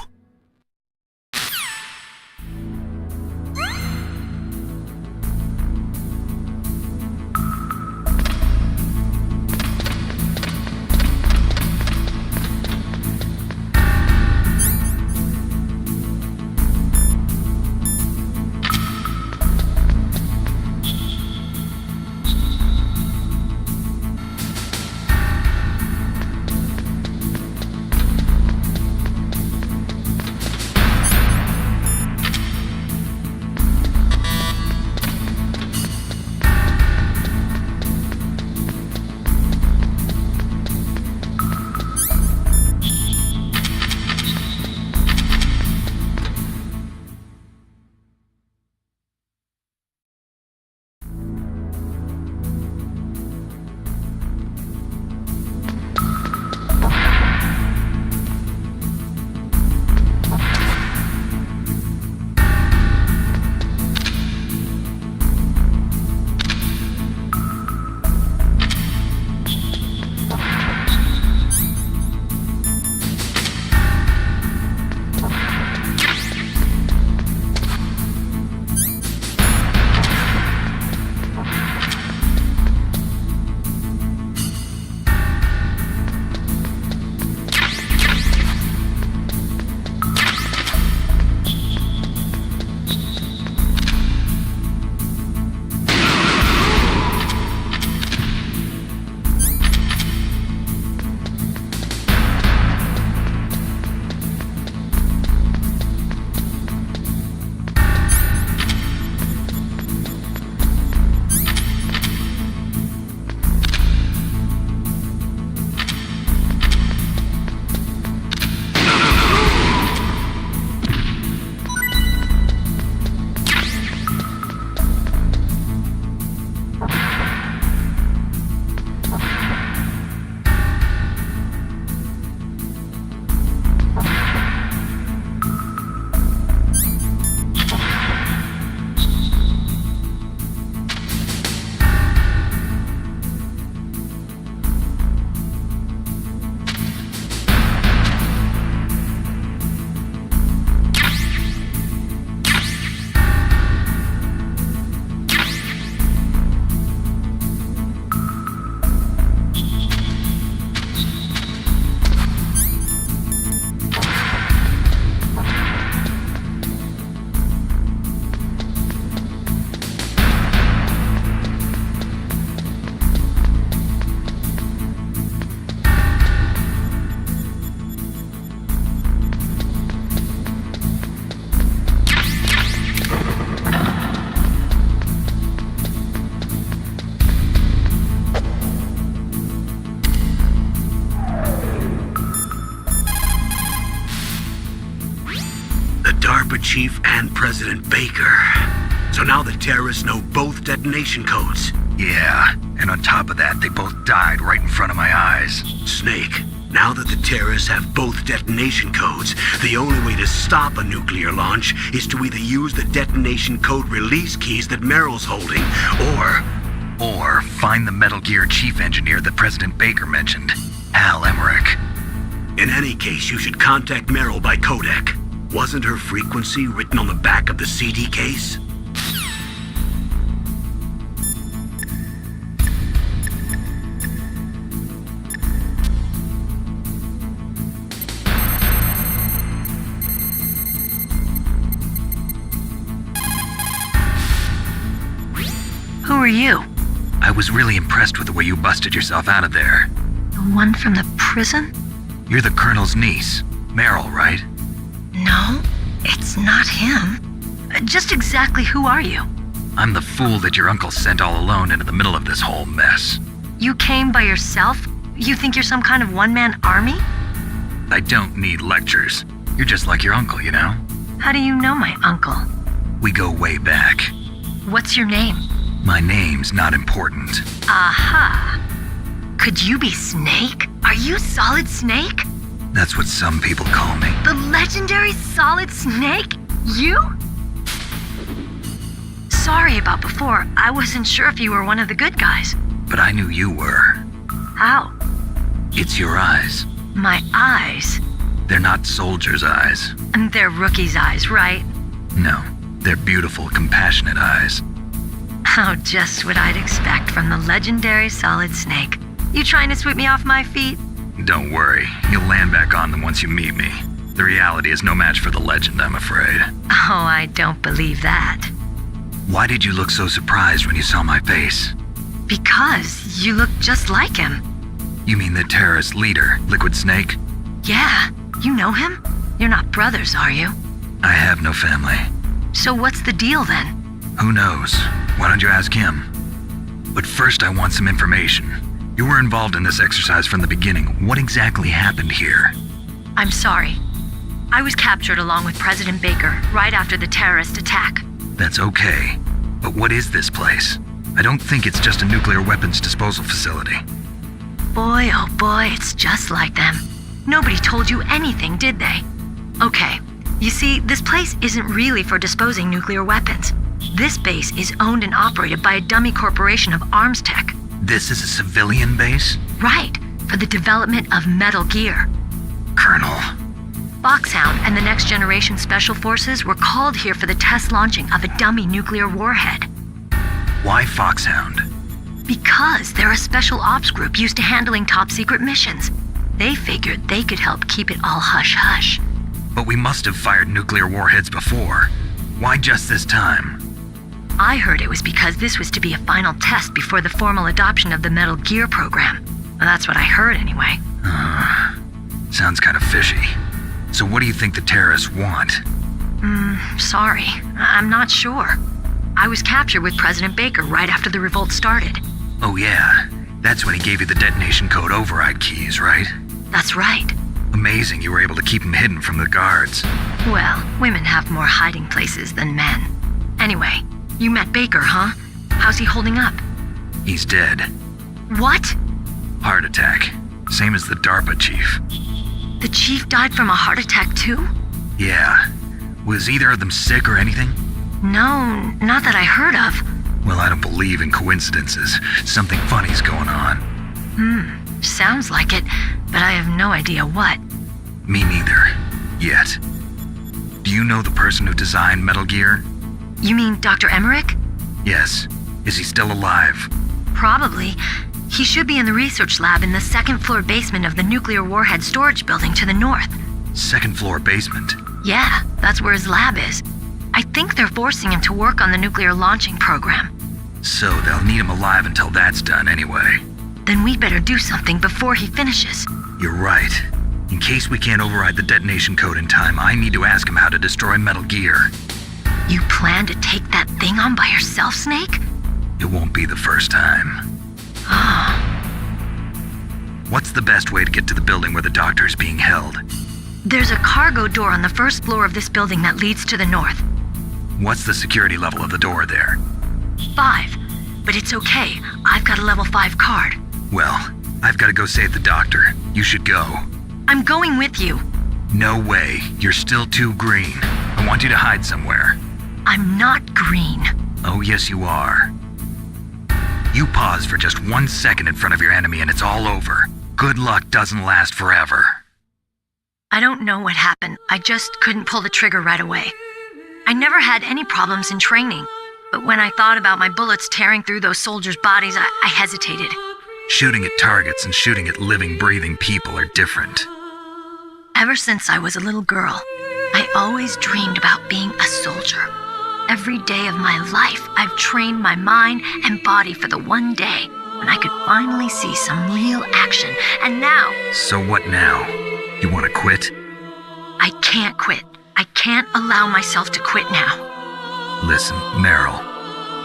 DARPA chief and President Baker. So now the terrorists know both detonation codes. Yeah, and on top of that, they both died right in front of my eyes. Snake, now that the terrorists have both detonation codes, the only way to stop a nuclear launch is to either use the detonation code release keys that Meryl's holding, or find the Metal Gear chief engineer that President Baker mentioned, Al Emmerich. In any case, you should contact Meryl by codec. Wasn't her frequency written on the back of the CD case? are you? I was really impressed with the way you busted yourself out of there. The one from the prison? You're the Colonel's niece, Meryl, right? No, it's not him. Just exactly who are you? I'm the fool that your uncle sent all alone into the middle of this whole mess. You came by yourself? You think you're some kind of one-man army? I don't need lectures. You're just like your uncle, you know? How do you know my uncle? We go way back. What's your name? My name's not important. Aha. Could you be Snake? Are you Solid Snake? That's what some people call me. The legendary Solid Snake? You? Sorry about before. I wasn't sure if you were one of the good guys. But I knew you were. How? It's your eyes. My eyes? They're not soldiers' eyes. And they're rookies' eyes, right? No, they're beautiful, compassionate eyes. Oh, just what I'd expect from the legendary Solid Snake. You trying to sweep me off my feet? Don't worry, you'll land back on them once you meet me. The reality is no match for the legend, I'm afraid. Oh, I don't believe that. Why did you look so surprised when you saw my face? Because you look just like him. You mean the terrorist leader, Liquid Snake? Yeah, you know him? You're not brothers, are you? I have no family. So what's the deal then? Who knows? Why don't you ask him? But first I want some information. You were involved in this exercise from the beginning. What exactly happened here? I'm sorry. I was captured along with President Baker right after the terrorist attack. That's okay. But what is this place? I don't think it's just a nuclear weapons disposal facility. Boy, oh boy, it's just like them. Nobody told you anything, did they? Okay, you see, this place isn't really for disposing nuclear weapons. This base is owned and operated by a dummy corporation of arms tech. This is a civilian base? Right, for the development of Metal Gear. Colonel. Foxhound and the Next Generation Special Forces were called here for the test launching of a dummy nuclear warhead. Why Foxhound? Because they're a special ops group used to handling top secret missions. They figured they could help keep it all hush-hush. But we must have fired nuclear warheads before. Why just this time? I heard it was because this was to be a final test before the formal adoption of the Metal Gear program. Well, that's what I heard anyway. Sounds kind of fishy. So what do you think the terrorists want? Sorry. I'm not sure. I was captured with President Baker right after the revolt started. Oh yeah, that's when he gave you the detonation code override keys, right? That's right. Amazing you were able to keep him hidden from the guards. Well, women have more hiding places than men. Anyway, you met Baker, huh? How's he holding up? He's dead. What? Heart attack. Same as the DARPA chief. The chief died from a heart attack too? Yeah. Was either of them sick or anything? No, not that I heard of. Well, I don't believe in coincidences. Something funny's going on. Sounds like it, but I have no idea what. Me neither. Yet. Do you know the person who designed Metal Gear? You mean Dr. Emmerich? Yes. Is he still alive? Probably. He should be in the research lab in the second floor basement of the nuclear warhead storage building to the north. Second floor basement? Yeah, that's where his lab is. I think they're forcing him to work on the nuclear launching program. So they'll need him alive until that's done anyway. Then we better do something before he finishes. You're right. In case we can't override the detonation code in time, I need to ask him how to destroy Metal Gear. You plan to take that thing on by yourself, Snake? It won't be the first time. What's the best way to get to the building where the doctor is being held? There's a cargo door on the first floor of this building that leads to the north. What's the security level of the door there? 5. But it's okay. I've got a level 5 card. Well, I've got to go save the doctor. You should go. I'm going with you. No way. You're still too green. I want you to hide somewhere. I'm not green. Oh, yes, you are. You pause for just 1 second in front of your enemy and it's all over. Good luck doesn't last forever. I don't know what happened. I just couldn't pull the trigger right away. I never had any problems in training, but when I thought about my bullets tearing through those soldiers' bodies, I hesitated. Shooting at targets and shooting at living, breathing people are different. Ever since I was a little girl, I always dreamed about being a soldier. Every day of my life, I've trained my mind and body for the one day when I could finally see some real action. And now... So what now? You want to quit? I can't quit. I can't allow myself to quit now. Listen, Meryl.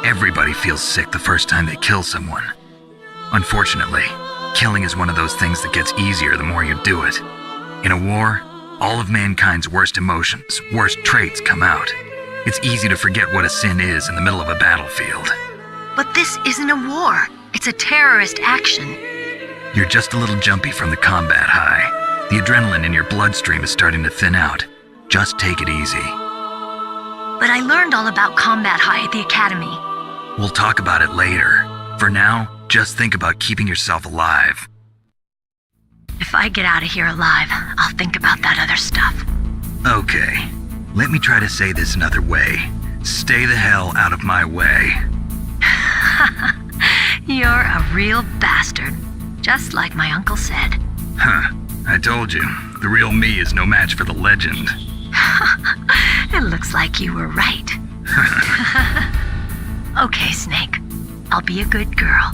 Everybody feels sick the first time they kill someone. Unfortunately, killing is one of those things that gets easier the more you do it. In a war, all of mankind's worst emotions, worst traits come out. It's easy to forget what a sin is in the middle of a battlefield. But this isn't a war. It's a terrorist action. You're just a little jumpy from the combat high. The adrenaline in your bloodstream is starting to thin out. Just take it easy. But I learned all about combat high at the academy. We'll talk about it later. For now, just think about keeping yourself alive. If I get out of here alive, I'll think about that other stuff. Okay, let me try to say this another way. Stay the hell out of my way. You're a real bastard. Just like my uncle said. Huh, I told you. The real me is no match for the legend. It looks like you were right. Okay, Snake. I'll be a good girl.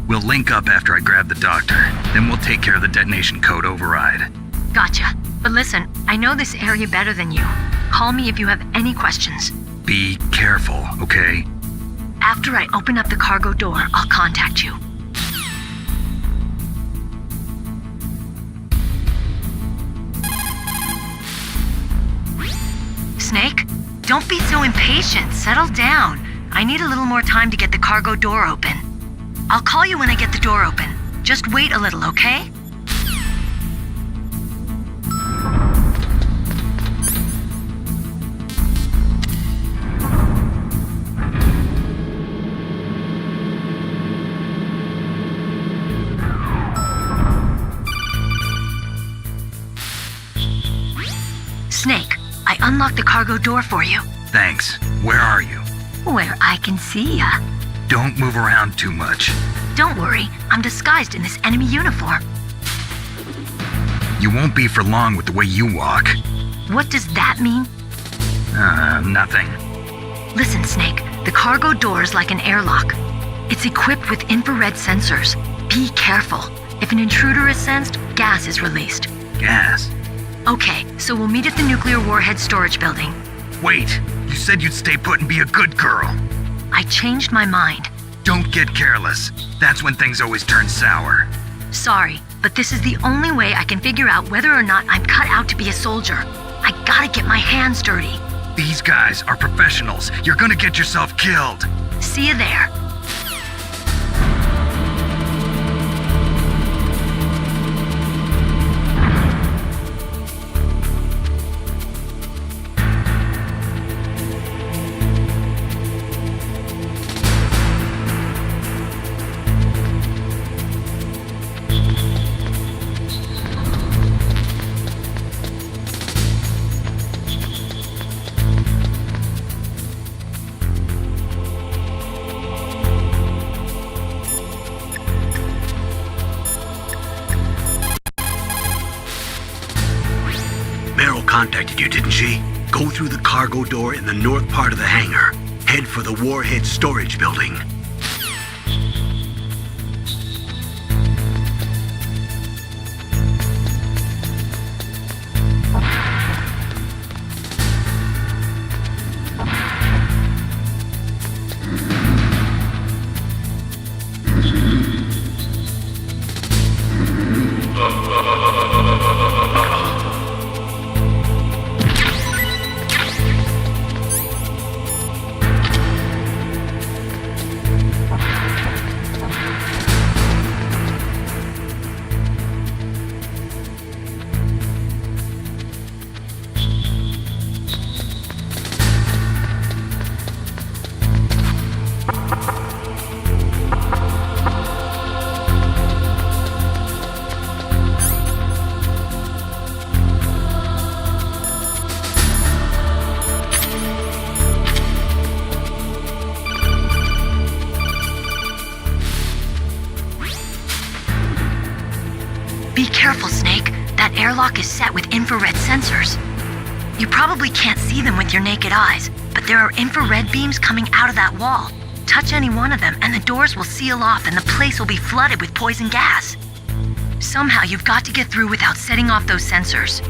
We'll link up after I grab the doctor. Then we'll take care of the detonation code override. Gotcha. But listen, I know this area better than you. Call me if you have any questions. Be careful, okay? After I open up the cargo door, I'll contact you. Snake, don't be so impatient. Settle down. I need a little more time to get the cargo door open. I'll call you when I get the door open. Just wait a little, okay? Snake, I unlocked the cargo door for you. Thanks. Where are you? Where I can see ya. Don't move around too much. Don't worry, I'm disguised in this enemy uniform. You won't be for long with the way you walk. What does that mean? Nothing. Listen, Snake, the cargo door is like an airlock. It's equipped with infrared sensors. Be careful. If an intruder is sensed, gas is released. Gas? Okay, so we'll meet at the nuclear warhead storage building. Wait, you said you'd stay put and be a good girl. I changed my mind. Don't get careless. That's when things always turn sour. Sorry, but this is the only way I can figure out whether or not I'm cut out to be a soldier. I gotta get my hands dirty. These guys are professionals. You're gonna get yourself killed. See you there. Meryl contacted you, didn't she? Go through the cargo door in the north part of the hangar. Head for the warhead storage building. Be careful, Snake. That airlock is set with infrared sensors. You probably can't see them with your naked eyes, but there are infrared beams coming out of that wall. Touch any one of them and the doors will seal off and the place will be flooded with poison gas. Somehow you've got to get through without setting off those sensors.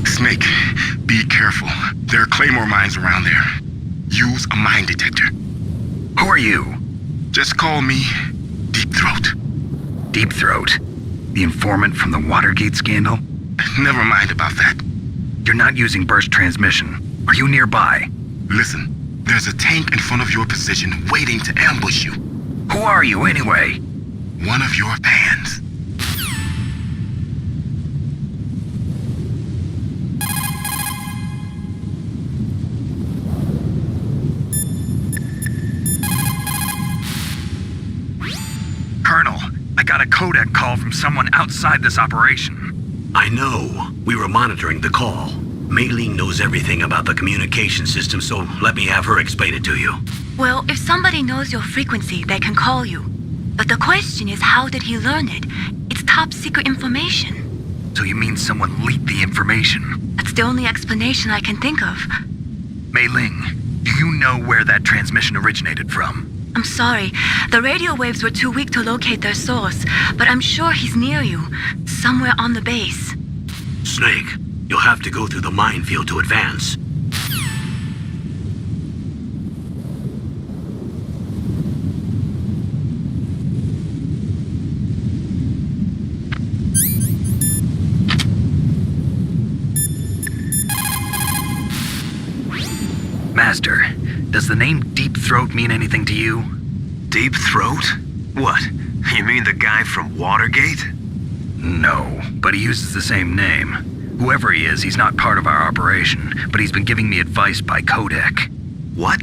Snake, be careful. There are claymore mines around there. Use a mine detector. Who are you? Just call me Deep Throat. Deep Throat? The informant from the Watergate scandal? Never mind about that. You're not using burst transmission. Are you nearby? Listen, there's a tank in front of your position waiting to ambush you. Who are you anyway? One of your fans. Colonel, I got a codec call from someone outside this operation. I know. We were monitoring the call. Mei Ling knows everything about the communication system, so let me have her explain it to you. Well, if somebody knows your frequency, they can call you. But the question is, how did he learn it? It's top secret information. So you mean someone leaked the information? That's the only explanation I can think of. Mei Ling, do you know where that transmission originated from? I'm sorry. The radio waves were too weak to locate their source, but I'm sure he's near you, somewhere on the base. Snake, you'll have to go through the minefield to advance. Master, does the name Deep Throat mean anything to you? Deep Throat? What? You mean the guy from Watergate? No, but he uses the same name. Whoever he is, he's not part of our operation, but he's been giving me advice by codec. What?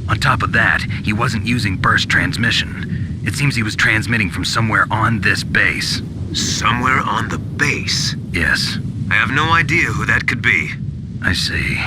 On top of that, he wasn't using burst transmission. It seems he was transmitting from somewhere on this base. Somewhere on the base? Yes. I have no idea who that could be. I see.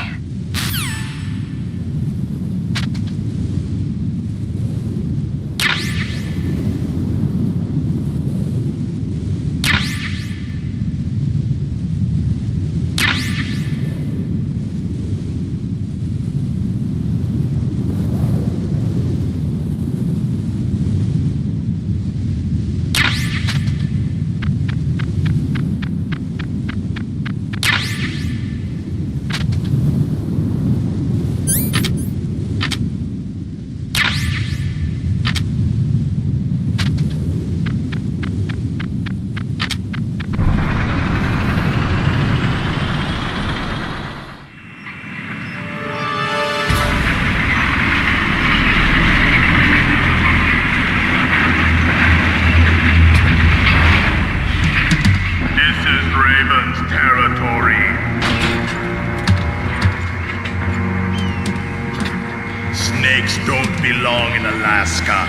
Snakes don't belong in Alaska.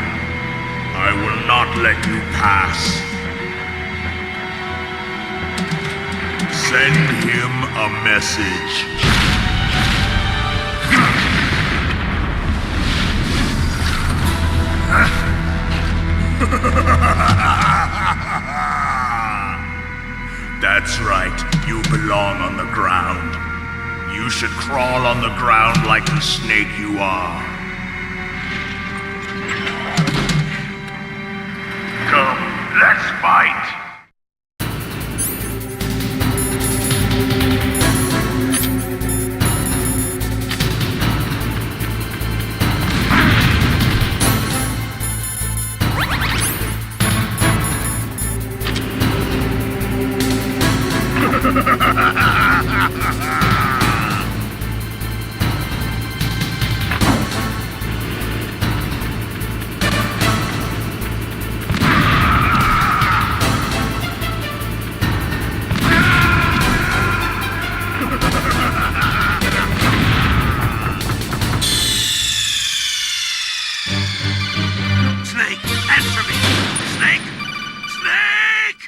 I will not let you pass. Send him a message. That's right, you belong on the ground. You You should crawl on the ground like the snake you are. Come, let's fight. Snake, answer me! Snake! Snake!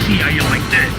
See how you like this?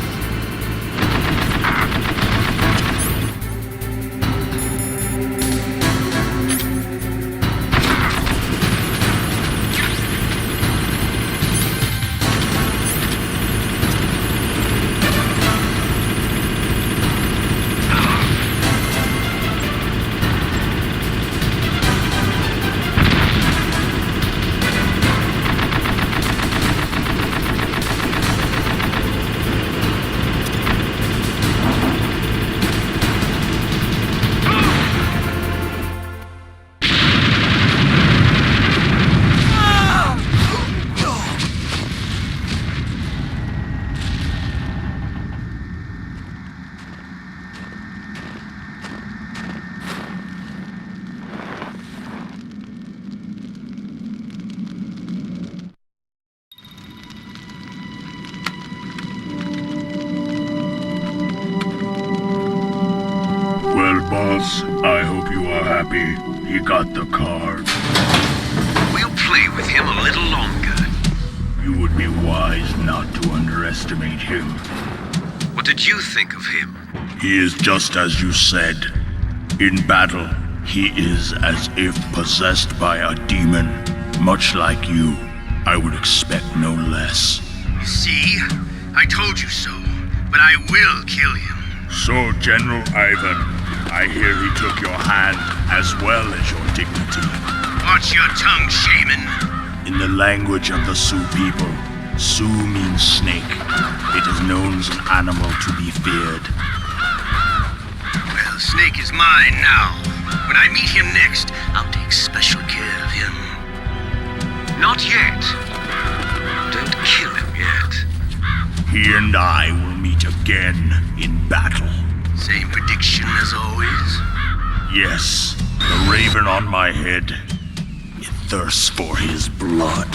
Well, boss, I hope you are happy. He got the card. We'll play with him a little longer. You would be wise not to underestimate him. What did you think of him? He is just as you said. In battle, he is as if possessed by a demon. Much like you, I would expect no less. See? I told you so. But I will kill him. So, General Ivan, I hear he took your hand as well as your dignity. Watch your tongue, shaman. In the language of the Sioux people, Sioux means snake. It is known as an animal to be feared. Well, Snake is mine now. When I meet him next, I'll take special care of him. Not yet. Don't kill him yet. He and I will meet again in battle. Same prediction as always? Yes, the raven on my head. It thirsts for his blood.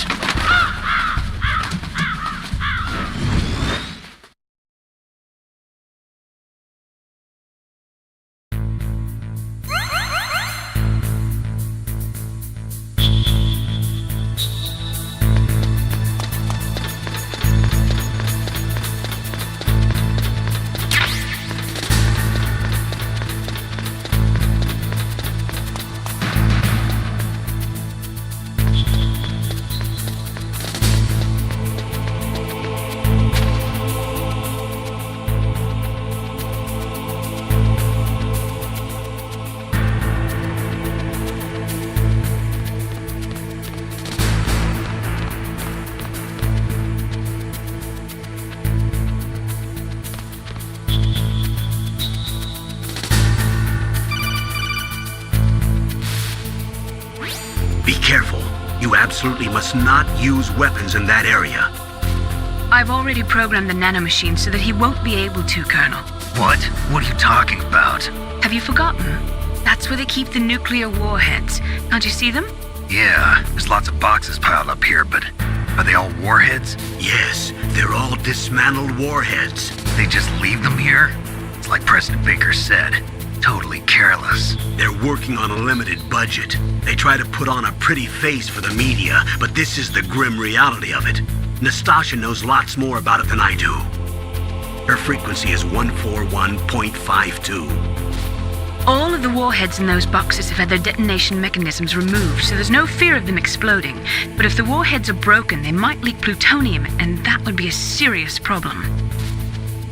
absolutely must not use weapons in that area. I've already programmed the nanomachine so that he won't be able to, Colonel. What? What are you talking about? Have you forgotten? That's where they keep the nuclear warheads. Can't you see them? Yeah, there's lots of boxes piled up here, but are they all warheads? Yes, they're all dismantled warheads. They just leave them here? It's like President Baker said. Totally careless. They're working on a limited budget. They try to put on a pretty face for the media, but this is the grim reality of it. Nastasha knows lots more about it than I do. Her frequency is 141.52. All of the warheads in those boxes have had their detonation mechanisms removed, so there's no fear of them exploding. But if the warheads are broken, they might leak plutonium, and that would be a serious problem.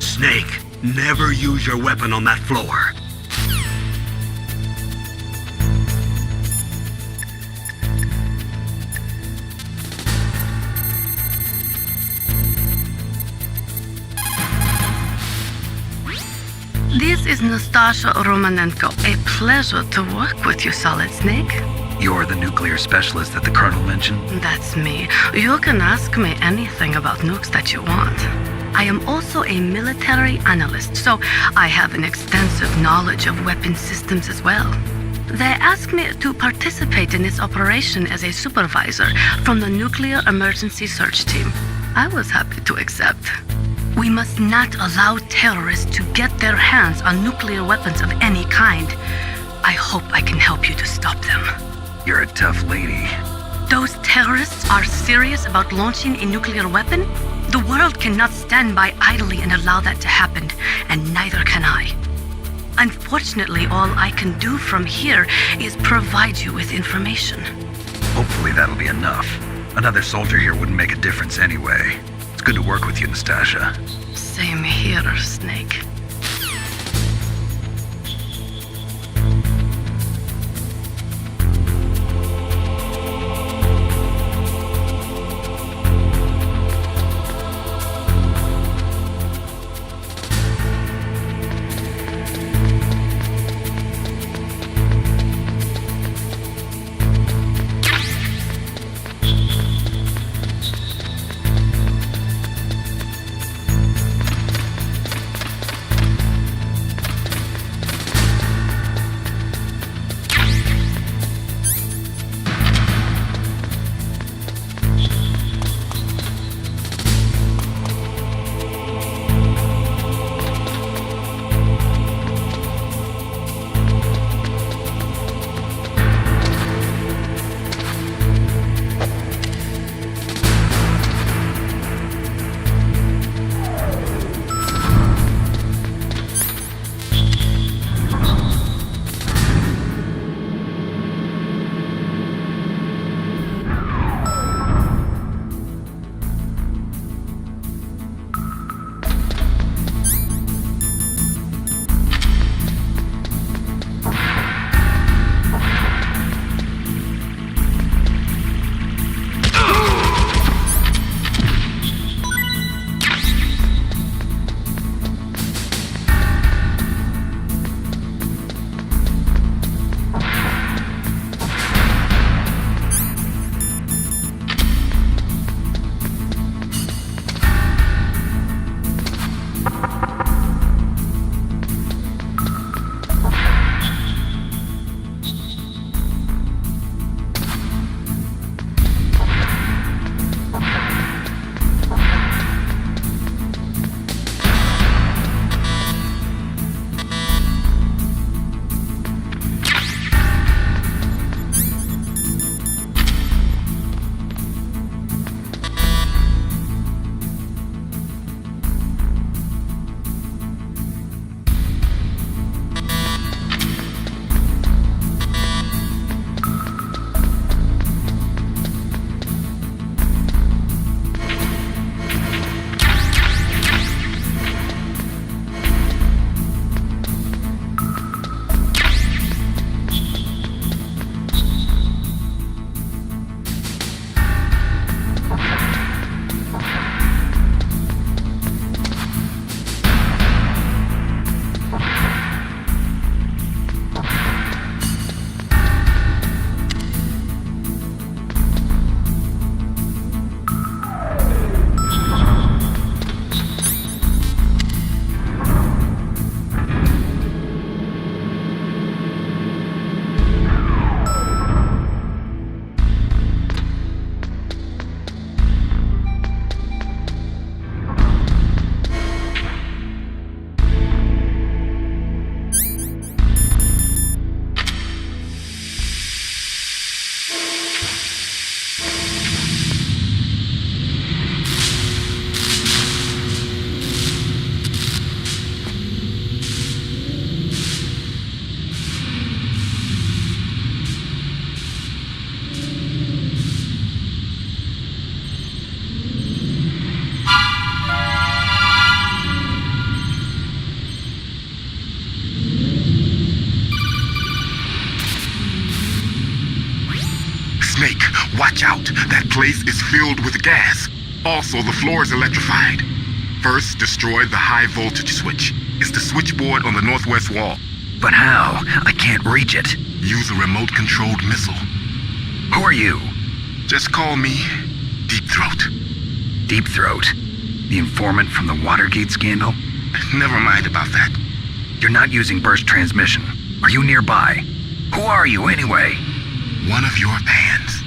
Snake, never use your weapon on that floor. This is Nastasha Romanenko. A pleasure to work with you, Solid Snake. You're the nuclear specialist that the Colonel mentioned? That's me. You can ask me anything about nukes that you want. I am also a military analyst, so I have an extensive knowledge of weapon systems as well. They asked me to participate in this operation as a supervisor from the Nuclear Emergency Search Team. I was happy to accept. We must not allow terrorists to get their hands on nuclear weapons of any kind. I hope I can help you to stop them. You're a tough lady. Those terrorists are serious about launching a nuclear weapon? The world cannot stand by idly and allow that to happen, and neither can I. Unfortunately, all I can do from here is provide you with information. Hopefully that'll be enough. Another soldier here wouldn't make a difference anyway. It's good to work with you, Nastasha. Same here, Snake. Watch out. That place is filled with gas. Also, the floor is electrified. First, destroy the high voltage switch. It's the switchboard on the northwest wall. But how? I can't reach it. Use a remote-controlled missile. Who are you? Just call me Deep Throat. Deep Throat? The informant from the Watergate scandal? Never mind about that. You're not using burst transmission. Are you nearby? Who are you, anyway? One of your fans.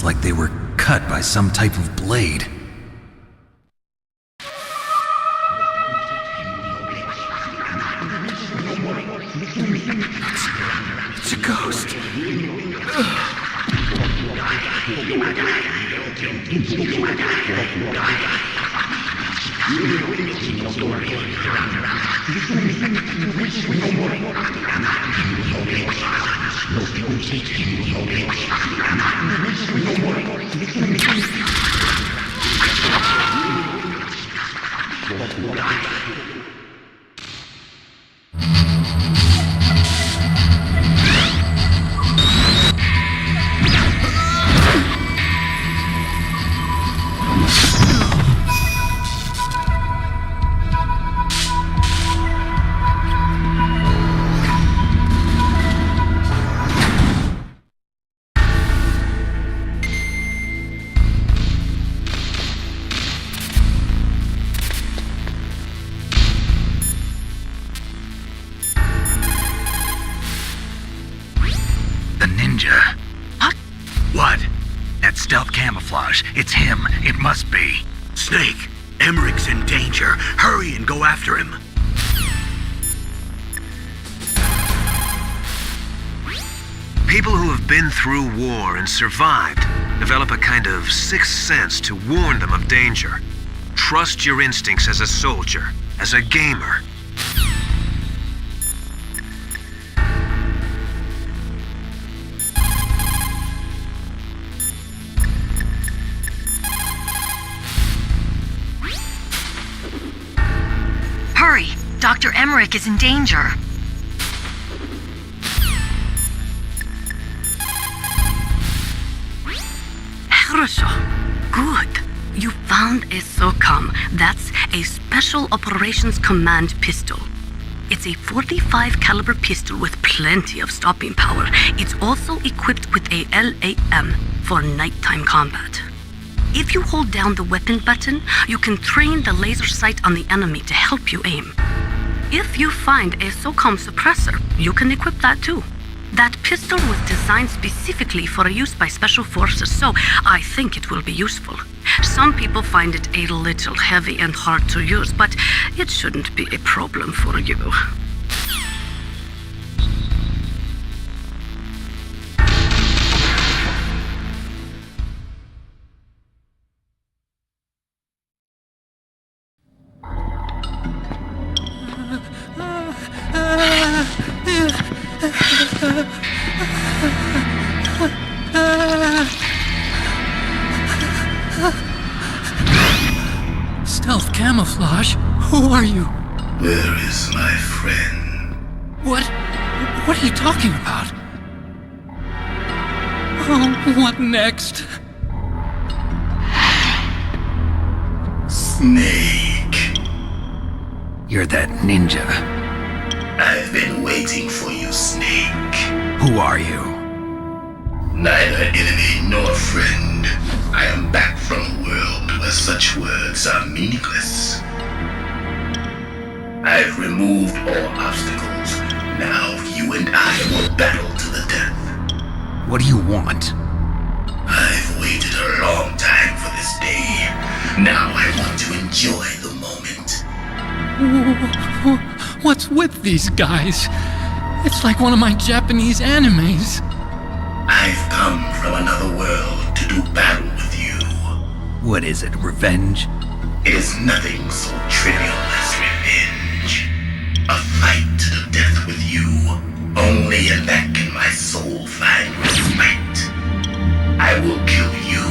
like they were cut by some type of blade. It's a ghost. The ninja. What? What? That stealth camouflage. It's him. It must be. Snake, Emmerich's in danger. Hurry and go after him. People who have been through war and survived develop a kind of sixth sense to warn them of danger. Trust your instincts as a soldier, as a gamer. Hurry! Dr. Emmerich is in danger. Good. You found a SOCOM. That's a Special Operations Command pistol. It's a 45 caliber pistol with plenty of stopping power. It's also equipped with a LAM for nighttime combat. If you hold down the weapon button, you can train the laser sight on the enemy to help you aim. If you find a SOCOM suppressor, you can equip that too. That pistol was designed specifically for use by special forces, so I think it will be useful. Some people find it a little heavy and hard to use, but it shouldn't be a problem for you. Stealth camouflage? Who are you? Where is my friend? What are you talking about? Oh, what next? Snake. You're that ninja. I've been waiting for you, Snake. Who are you? Neither enemy nor friend. I am back from a world where such words are meaningless. I've removed all obstacles. Now you and I will battle to the death. What do you want? I've waited a long time for this day. Now I want to enjoy the moment. What's with these guys? It's like one of my Japanese animes. I've come from another world to do battle with you. What is it, revenge? It is nothing so trivial as revenge. A fight to the death with you. Only in that can my soul find respite. I will kill you,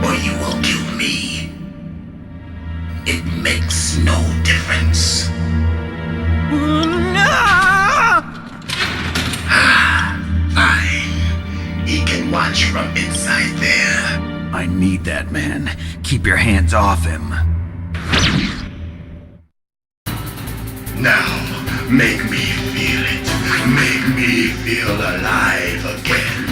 or you will kill me. It makes no difference. Fine. He can watch from inside there. I need that man. Keep your hands off him. Now, make me feel it. Make me feel alive again.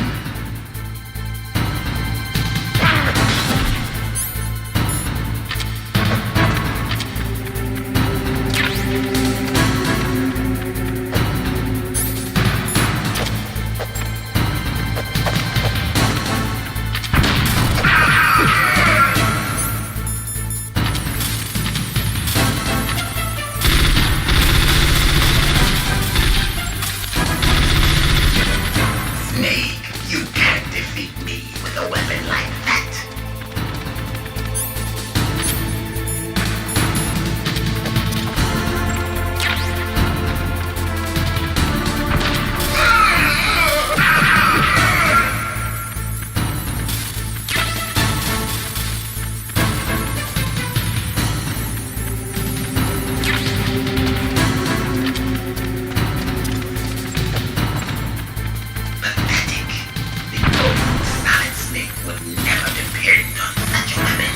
Snake. would never depend on such a weapon.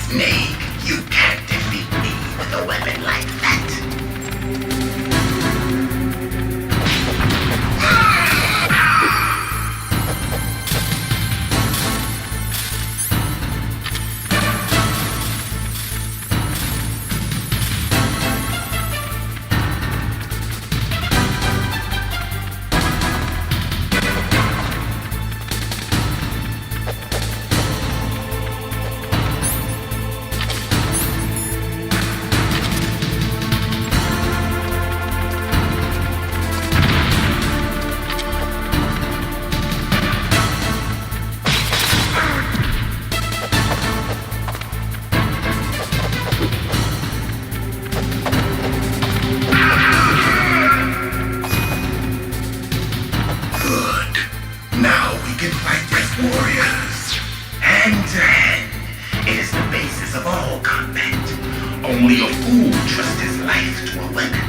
Snake, you can't defeat me with a weapon like that. Now we can fight as warriors. Hand to hand. It is the basis of all combat. Only a fool trusts his life to a weapon.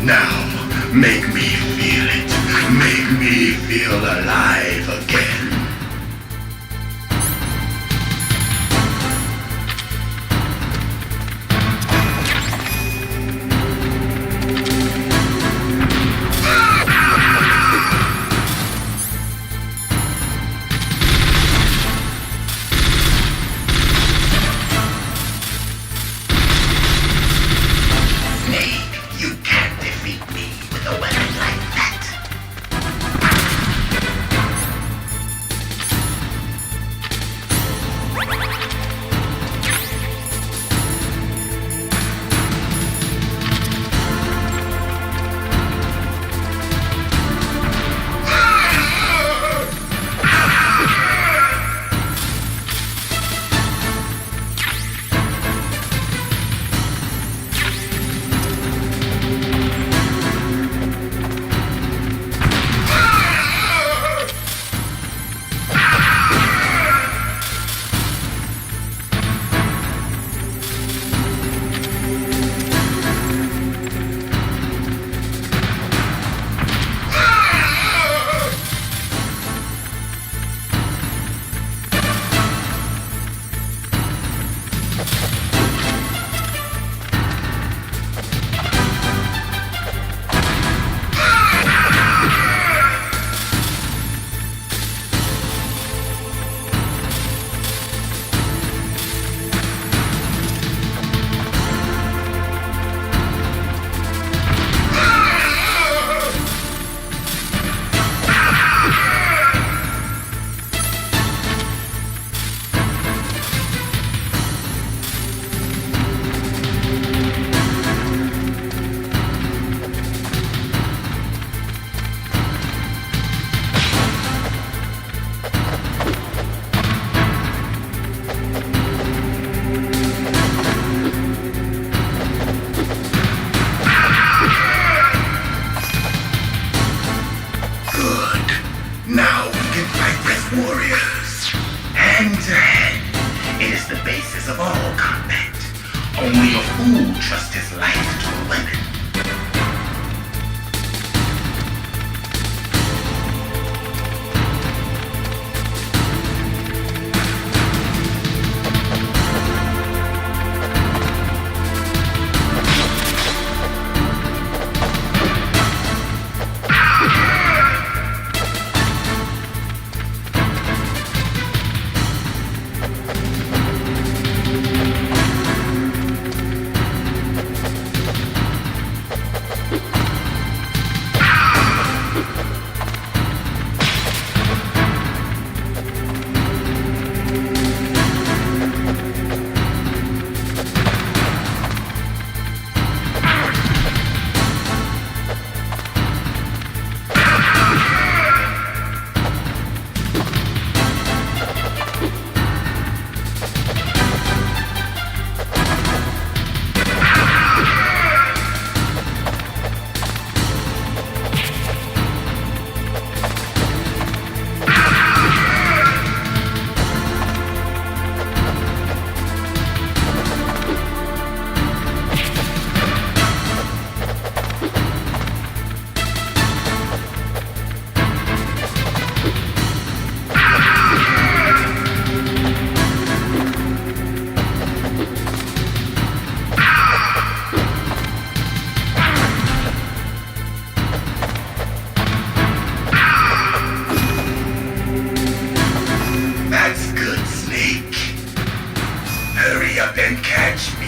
Now, make me feel it. Make me feel alive again. Only a fool trusts his life to a weapon. Hurry up and catch me.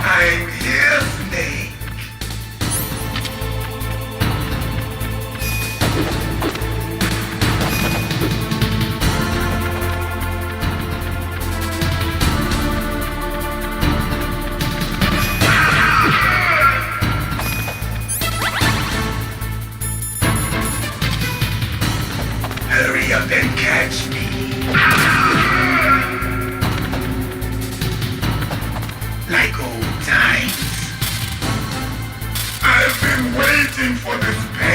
I'm here, Snake. Hurry up and catch me. Like old times. I've been waiting for this pain.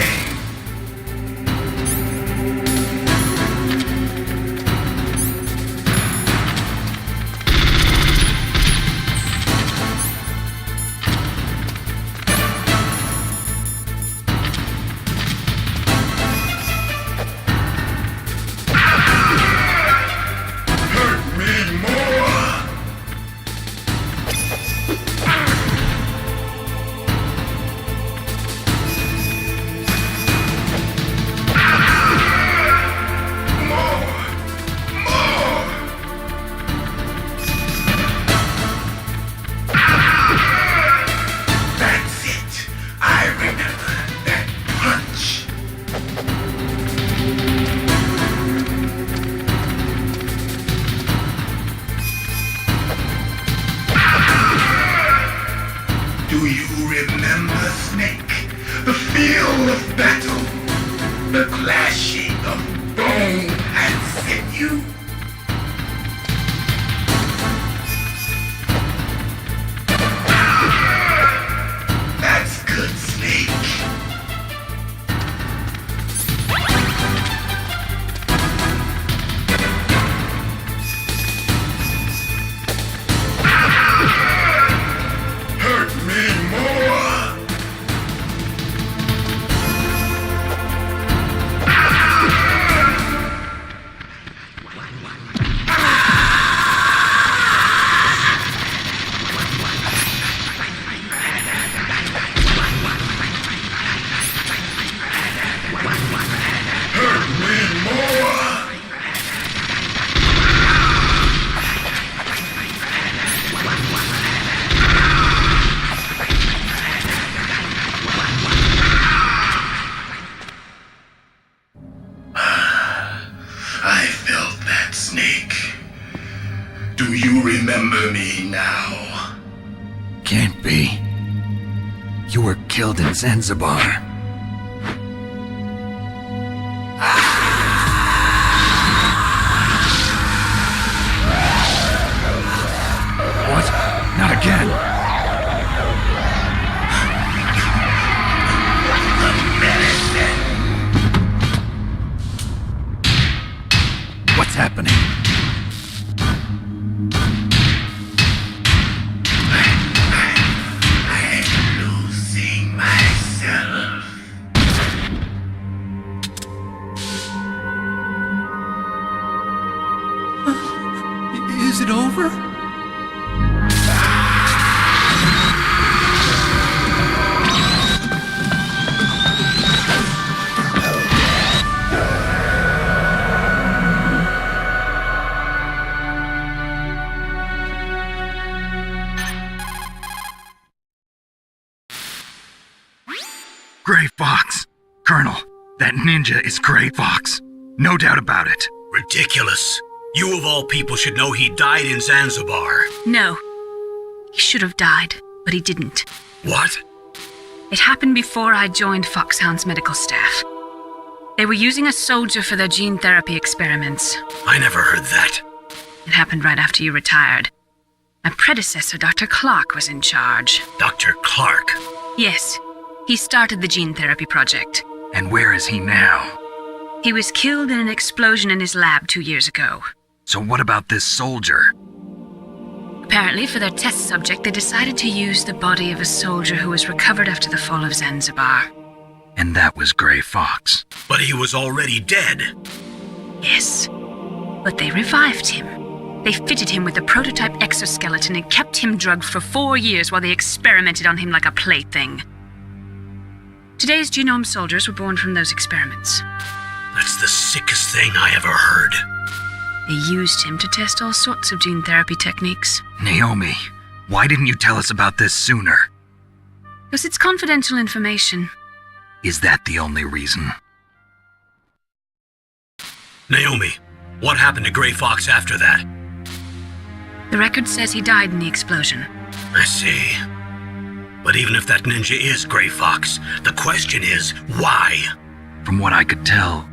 remember, Snake? The feel of battle, the clashing of bone and sinew. That's good, Snake. Hurt me more. Hurt me more. I felt that, Snake. Do you remember me now? Can't be. You were killed in Zanzibar. What? Not again. What's happening? I'm losing myself. Is it over? Gray Fox! Colonel, that ninja is Gray Fox. No doubt about it. Ridiculous. You of all people should know he died in Zanzibar. No. He should have died, but he didn't. What? It happened before I joined Foxhound's medical staff. They were using a soldier for their gene therapy experiments. I never heard that. It happened right after you retired. My predecessor, Dr. Clark, was in charge. Dr. Clark? Yes, he started the gene therapy project. And where is he now? He was killed in an explosion in his lab 2 years ago. So what about this soldier? Apparently, for their test subject, they decided to use the body of a soldier who was recovered after the fall of Zanzibar. And that was Gray Fox. But he was already dead. Yes, but they revived him. They fitted him with a prototype exoskeleton and kept him drugged for 4 years while they experimented on him like a plaything. Today's genome soldiers were born from those experiments. That's the sickest thing I ever heard. They used him to test all sorts of gene therapy techniques. Naomi, why didn't you tell us about this sooner? Because it's confidential information. Is that the only reason? Naomi, what happened to Gray Fox after that? The record says he died in the explosion. I see. But even if that ninja is Gray Fox, the question is, why? From what I could tell,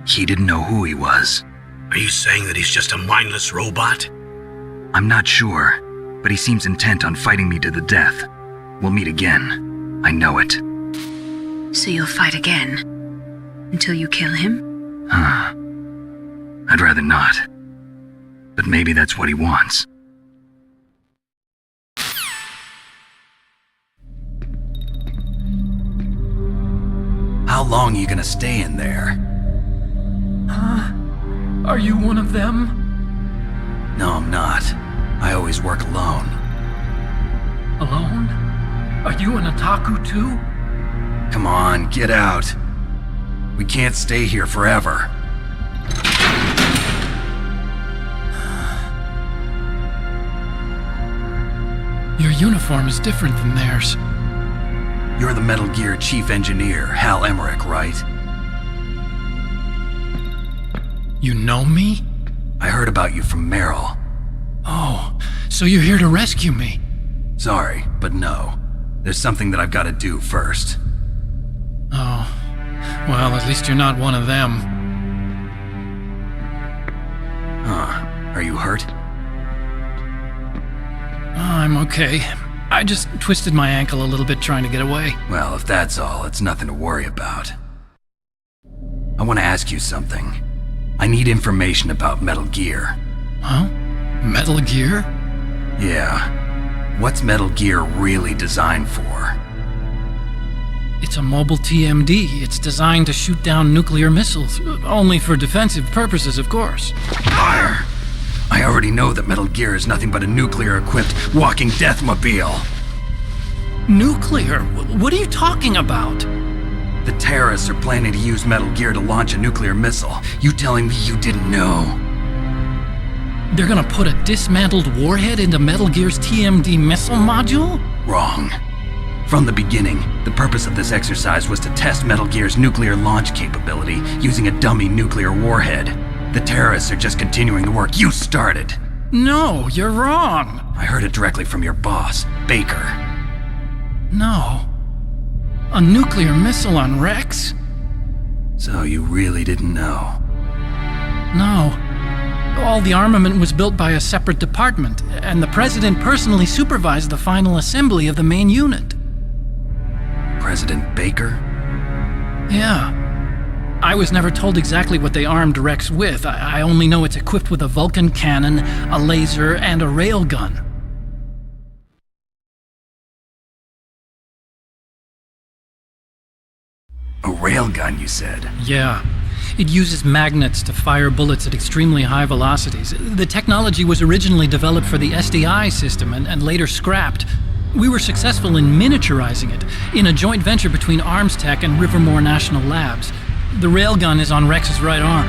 he didn't know who he was. Are you saying that he's just a mindless robot? I'm not sure, but he seems intent on fighting me to the death. We'll meet again. I know it. So you'll fight again? Until you kill him? Huh. I'd rather not. But maybe that's what he wants. How long are you gonna stay in there? Huh? Are you one of them? No, I'm not. I always work alone. Alone? Are you an otaku too? Come on, get out. We can't stay here forever. Your uniform is different than theirs. You're the Metal Gear Chief Engineer, Hal Emmerich, right? You know me? I heard about you from Meryl. Oh, so you're here to rescue me? Sorry, but no. There's something that I've got to do first. Oh. Well, at least you're not one of them. Huh. Are you hurt? I'm okay. I just twisted my ankle a little bit trying to get away. Well, if that's all, it's nothing to worry about. I want to ask you something. I need information about Metal Gear. Huh? Metal Gear? Yeah. What's Metal Gear really designed for? It's a mobile TMD. It's designed to shoot down nuclear missiles. Only for defensive purposes, of course. Fire! I already know that Metal Gear is nothing but a nuclear-equipped walking deathmobile. Nuclear? What are you talking about? The terrorists are planning to use Metal Gear to launch a nuclear missile. You telling me you didn't know? They're gonna put a dismantled warhead into Metal Gear's TMD missile module? Wrong. From the beginning, the purpose of this exercise was to test Metal Gear's nuclear launch capability using a dummy nuclear warhead. The terrorists are just continuing the work you started. No, you're wrong. I heard it directly from your boss, Baker. No. A nuclear missile on Rex? So you really didn't know? No. All the armament was built by a separate department, and the president personally supervised the final assembly of the main unit. President Baker? Yeah. I was never told exactly what they armed Rex with. I only know it's equipped with a Vulcan cannon, a laser, and a railgun. A railgun, you said? Yeah. It uses magnets to fire bullets at extremely high velocities. The technology was originally developed for the SDI system and later scrapped. We were successful in miniaturizing it in a joint venture between Arms Tech and Rivermore National Labs. The railgun is on Rex's right arm.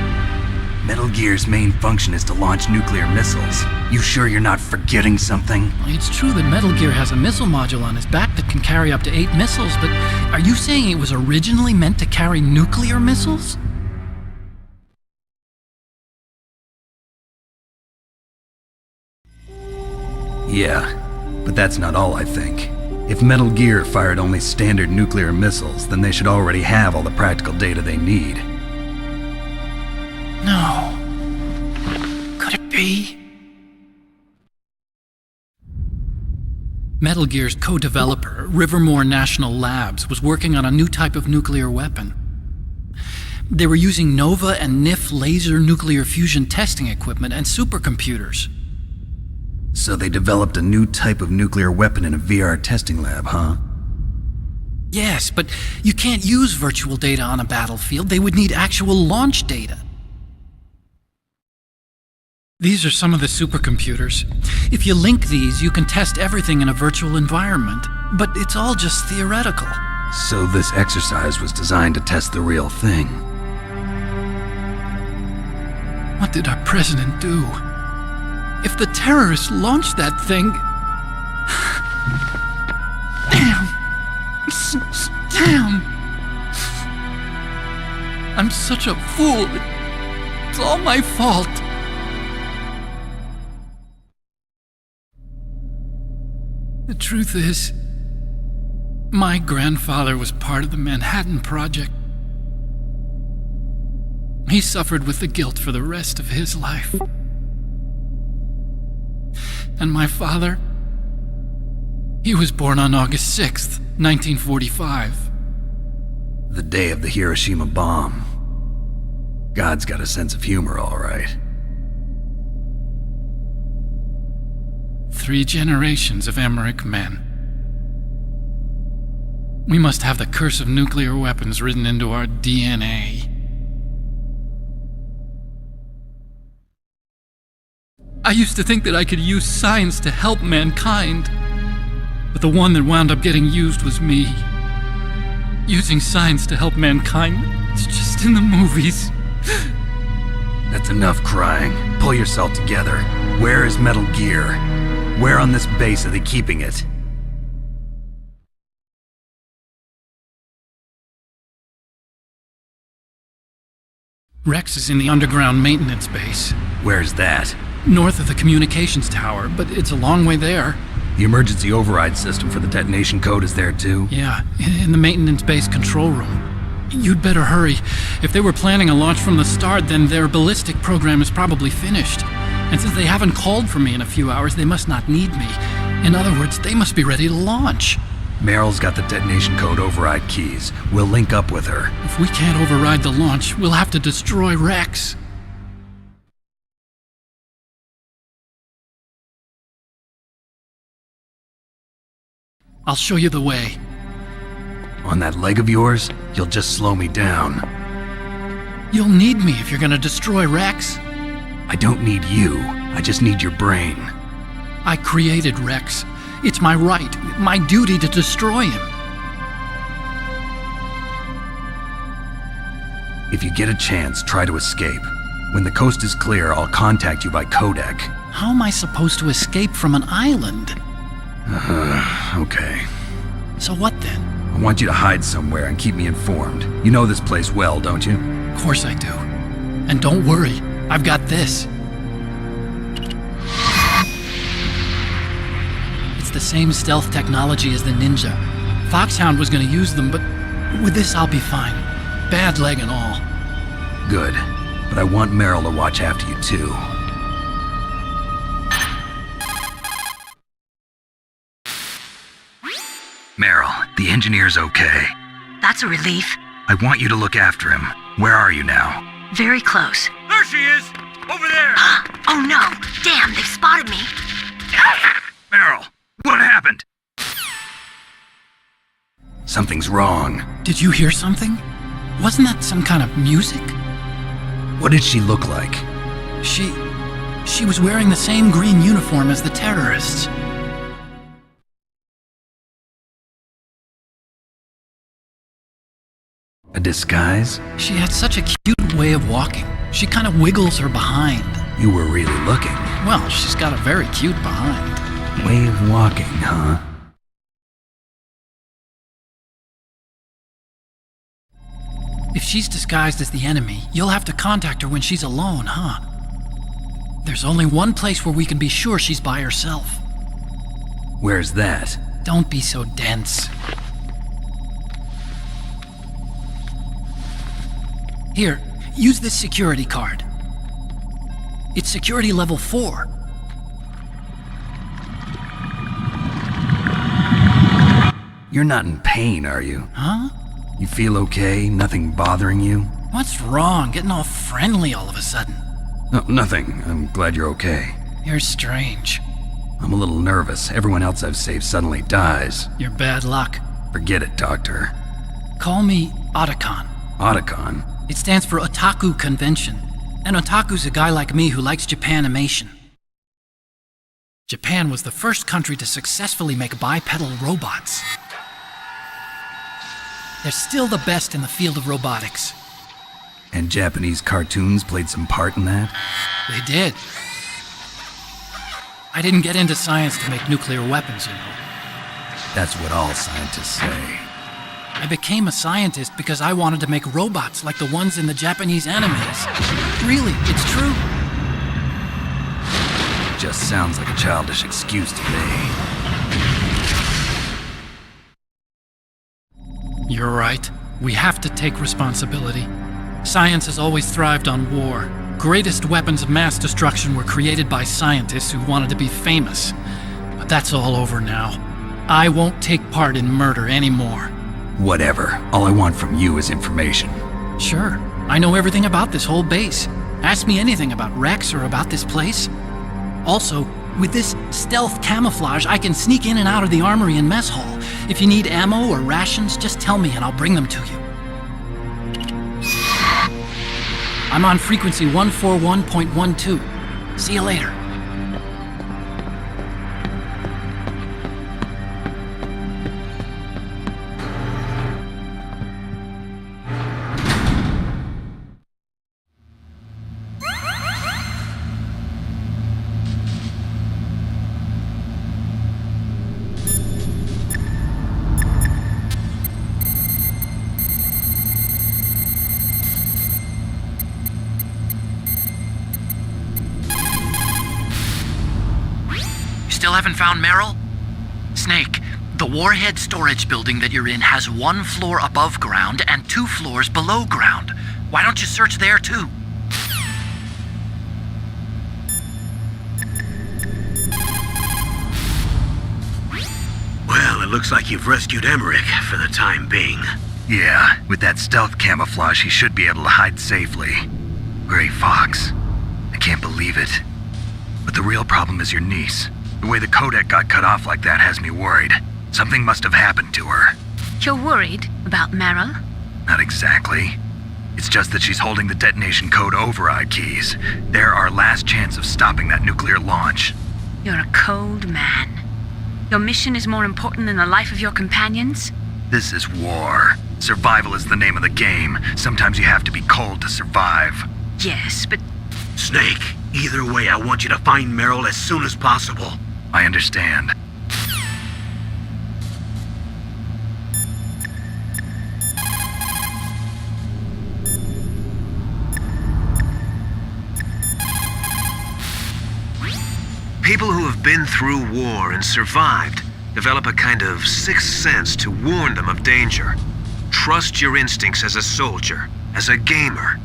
Metal Gear's main function is to launch nuclear missiles. You sure you're not forgetting something? It's true that Metal Gear has a missile module on his back that can carry up to 8 missiles, but are you saying it was originally meant to carry nuclear missiles? Yeah, but that's not all I think. If Metal Gear fired only standard nuclear missiles, then they should already have all the practical data they need. No. Could it be? Metal Gear's co-developer, Rivermore National Labs, was working on a new type of nuclear weapon. They were using NOVA and NIF laser nuclear fusion testing equipment and supercomputers. So they developed a new type of nuclear weapon in a VR testing lab, huh? Yes, but you can't use virtual data on a battlefield. They would need actual launch data. These are some of the supercomputers. If you link these, you can test everything in a virtual environment. But it's all just theoretical. So this exercise was designed to test the real thing. What did our president do? If the terrorists launched that thing... Damn! I'm such a fool. It's all my fault. The truth is, my grandfather was part of the Manhattan Project. He suffered with the guilt for the rest of his life. And my father, he was born on August 6th, 1945. The day of the Hiroshima bomb. God's got a sense of humor, all right. 3 generations of Emmerich men. We must have the curse of nuclear weapons written into our DNA. I used to think that I could use science to help mankind, but the one that wound up getting used was me. Using science to help mankind, it's just in the movies. That's enough crying. Pull yourself together. Where is Metal Gear? Where on this base are they keeping it? Rex is in the underground maintenance base. Where's that? North of the communications tower, but it's a long way there. The emergency override system for the detonation code is there too? Yeah, in the maintenance base control room. You'd better hurry. If they were planning a launch from the start, then their ballistic program is probably finished. And since they haven't called for me in a few hours, they must not need me. In other words, they must be ready to launch. Meryl's got the detonation code override keys. We'll link up with her. If we can't override the launch, we'll have to destroy Rex. I'll show you the way. On that leg of yours, you'll just slow me down. You'll need me if you're gonna destroy Rex. I don't need you. I just need your brain. I created Rex. It's my right, my duty to destroy him. If you get a chance, try to escape. When the coast is clear, I'll contact you by codec. How am I supposed to escape from an island? Okay. So what then? I want you to hide somewhere and keep me informed. You know this place well, don't you? Of course I do. And don't worry, I've got this. It's the same stealth technology as the Ninja. Foxhound was gonna use them, but with this I'll be fine. Bad leg and all. Good. But I want Meryl to watch after you too. Meryl, the engineer's okay. That's a relief. I want you to look after him. Where are you now? Very close. There she is! Over there! Oh no! Damn, they've spotted me! Meryl, what happened? Something's wrong. Did you hear something? Wasn't that some kind of music? What did she look like? She was wearing the same green uniform as the terrorists. A disguise? She had such a cute way of walking. She kind of wiggles her behind. You were really looking. Well, she's got a very cute behind. Way of walking, huh? If she's disguised as the enemy, you'll have to contact her when she's alone, huh? There's only one place where we can be sure she's by herself. Where's that? Don't be so dense. Here, use this security card. It's security level 4. You're not in pain, are you? Huh? You feel okay? Nothing bothering you? What's wrong? Getting all friendly all of a sudden. No, nothing. I'm glad you're okay. You're strange. I'm a little nervous. Everyone else I've saved suddenly dies. You're bad luck. Forget it, Doctor. Call me Otacon. Otacon? It stands for Otaku Convention. And Otaku's a guy like me who likes Japanimation. Japan was the first country to successfully make bipedal robots. They're still the best in the field of robotics. And Japanese cartoons played some part in that? They did. I didn't get into science to make nuclear weapons, you know. That's what all scientists say. I became a scientist because I wanted to make robots like the ones in the Japanese animes. Really, it's true. Just sounds like a childish excuse to me. You're right. We have to take responsibility. Science has always thrived on war. Greatest weapons of mass destruction were created by scientists who wanted to be famous. But that's all over now. I won't take part in murder anymore. Whatever. All I want from you is information. Sure. I know everything about this whole base. Ask me anything about Rex or about this place. Also, with this stealth camouflage, I can sneak in and out of the armory and mess hall. If you need ammo or rations, just tell me and I'll bring them to you. I'm on frequency 141.12. See you later. Still haven't found Meryl? Snake, the warhead storage building that you're in has 1 floor above ground and 2 floors below ground. Why don't you search there too? Well, it looks like you've rescued Emmerich for the time being. Yeah, with that stealth camouflage, he should be able to hide safely. Gray Fox. I can't believe it. But the real problem is your niece. The way the codec got cut off like that has me worried. Something must have happened to her. You're worried about Meryl? Not exactly. It's just that she's holding the detonation code override keys. They're our last chance of stopping that nuclear launch. You're a cold man. Your mission is more important than the life of your companions? This is war. Survival is the name of the game. Sometimes you have to be cold to survive. Yes, but... Snake, either way, I want you to find Meryl as soon as possible. I understand. People who have been through war and survived develop a kind of sixth sense to warn them of danger. Trust your instincts as a soldier, as a gamer.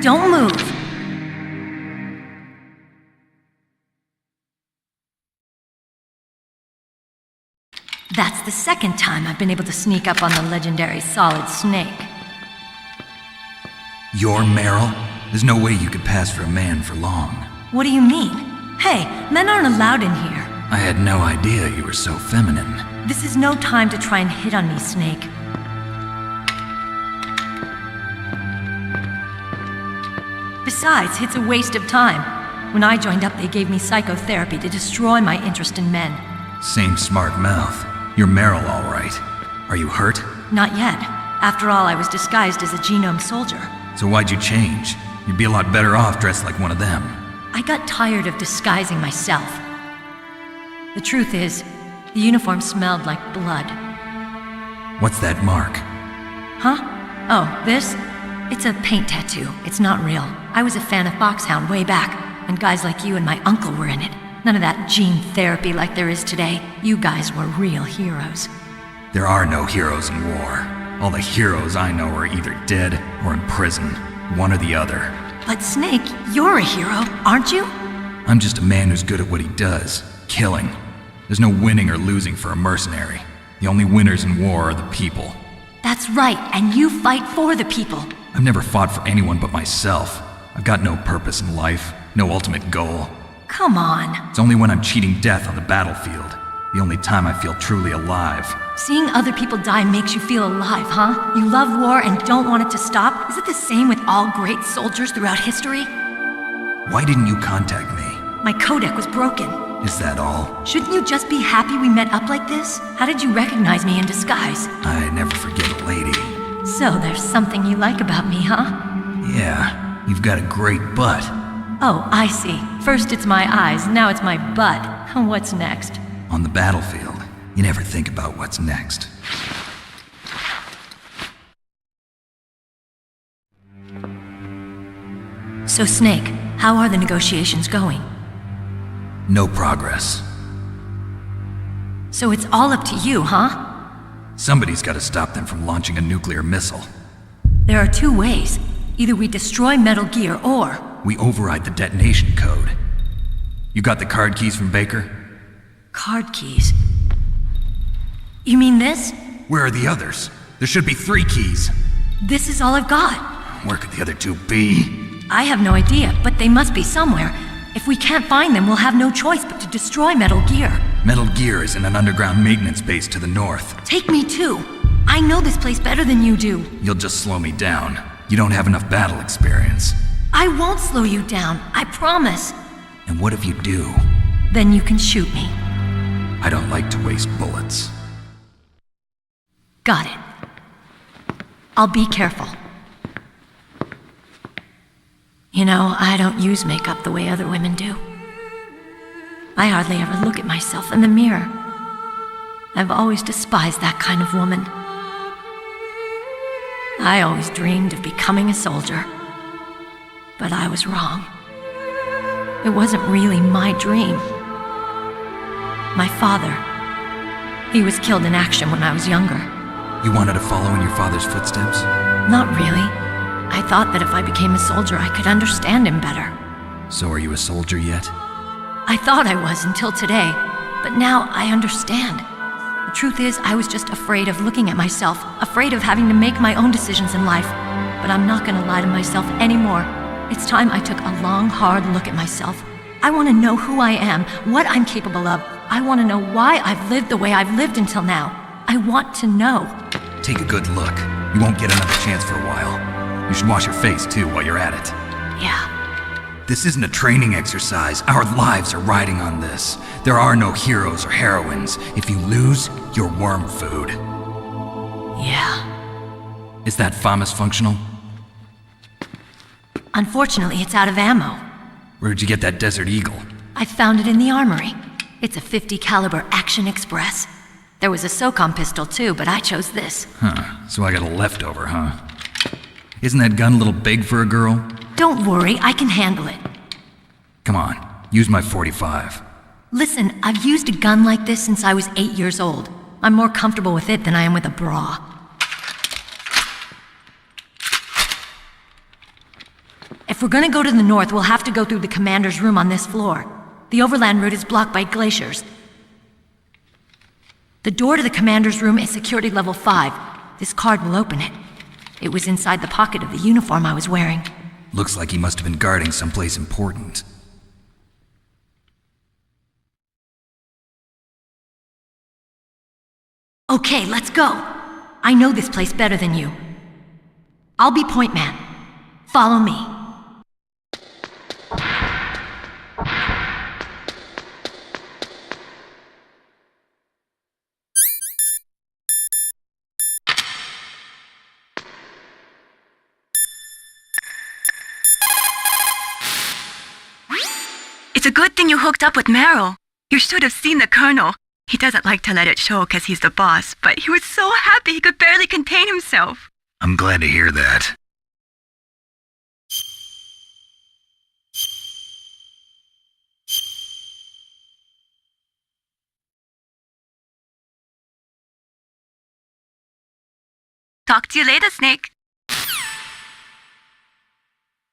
Don't move. That's the second time I've been able to sneak up on the legendary Solid Snake. You're Meryl? There's no way you could pass for a man for long. What do you mean? Hey, men aren't allowed in here. I had no idea you were so feminine. This is no time to try and hit on me, Snake. Besides, it's a waste of time. When I joined up, they gave me psychotherapy to destroy my interest in men. Same smart mouth. You're Meryl, all right. Are you hurt? Not yet. After all, I was disguised as a genome soldier. So why'd you change? You'd be a lot better off dressed like one of them. I got tired of disguising myself. The truth is, the uniform smelled like blood. What's that mark? Huh? Oh, this? It's a paint tattoo. It's not real. I was a fan of Foxhound way back, and guys like you and my uncle were in it. None of that gene therapy like there is today. You guys were real heroes. There are no heroes in war. All the heroes I know are either dead or in prison. One or the other. But Snake, you're a hero, aren't you? I'm just a man who's good at what he does. Killing. There's no winning or losing for a mercenary. The only winners in war are the people. That's right, and you fight for the people. I've never fought for anyone but myself. I've got no purpose in life, no ultimate goal. Come on. It's only when I'm cheating death on the battlefield. The only time I feel truly alive. Seeing other people die makes you feel alive, huh? You love war and don't want it to stop? Is it the same with all great soldiers throughout history? Why didn't you contact me? My codec was broken. Is that all? Shouldn't you just be happy we met up like this? How did you recognize me in disguise? I never forget a lady. So there's something you like about me, huh? Yeah, you've got a great butt. Oh, I see. First it's my eyes, now it's my butt. What's next? On the battlefield, you never think about what's next. So Snake, how are the negotiations going? No progress. So it's all up to you, huh? Somebody's got to stop them from launching a nuclear missile. There are two ways. Either we destroy Metal Gear or... we override the detonation code. You got the card keys from Baker? Card keys? You mean this? Where are the others? There should be 3 keys. This is all I've got. Where could the other 2 be? I have no idea, but they must be somewhere. If we can't find them, we'll have no choice but to destroy Metal Gear. Metal Gear is in an underground maintenance base to the north. Take me too. I know this place better than you do. You'll just slow me down. You don't have enough battle experience. I won't slow you down, I promise. And what if you do? Then you can shoot me. I don't like to waste bullets. Got it. I'll be careful. You know, I don't use makeup the way other women do. I hardly ever look at myself in the mirror. I've always despised that kind of woman. I always dreamed of becoming a soldier. But I was wrong. It wasn't really my dream. My father, he was killed in action when I was younger. You wanted to follow in your father's footsteps? Not really. I thought that if I became a soldier, I could understand him better. So are you a soldier yet? I thought I was until today, but now I understand. The truth is, I was just afraid of looking at myself, afraid of having to make my own decisions in life. But I'm not gonna lie to myself anymore. It's time I took a long, hard look at myself. I want to know who I am, what I'm capable of. I want to know why I've lived the way I've lived until now. I want to know. Take a good look. You won't get another chance for a while. You should wash your face, too, while you're at it. Yeah. This isn't a training exercise. Our lives are riding on this. There are no heroes or heroines. If you lose, you're worm food. Yeah. Is that FAMAS functional? Unfortunately, it's out of ammo. Where'd you get that Desert Eagle? I found it in the armory. It's a .50 caliber Action Express. There was a SOCOM pistol too, but I chose this. Huh, so I got a leftover, huh? Isn't that gun a little big for a girl? Don't worry, I can handle it. Come on, use my .45. Listen, I've used a gun like this since I was 8 years old. I'm more comfortable with it than I am with a bra. we're gonna go to the north, we'll have to go through the commander's room on this floor. The overland route is blocked by glaciers. The door to the commander's room is security level 5. This card will open it. It was inside the pocket of the uniform I was wearing. Looks like he must have been guarding someplace important. Okay, let's go. I know this place better than you. I'll be point man. Follow me. It's a good thing you hooked up with Meryl. You should have seen the Colonel. He doesn't like to let it show because he's the boss, but he was so happy he could barely contain himself. I'm glad to hear that. Talk to you later, Snake.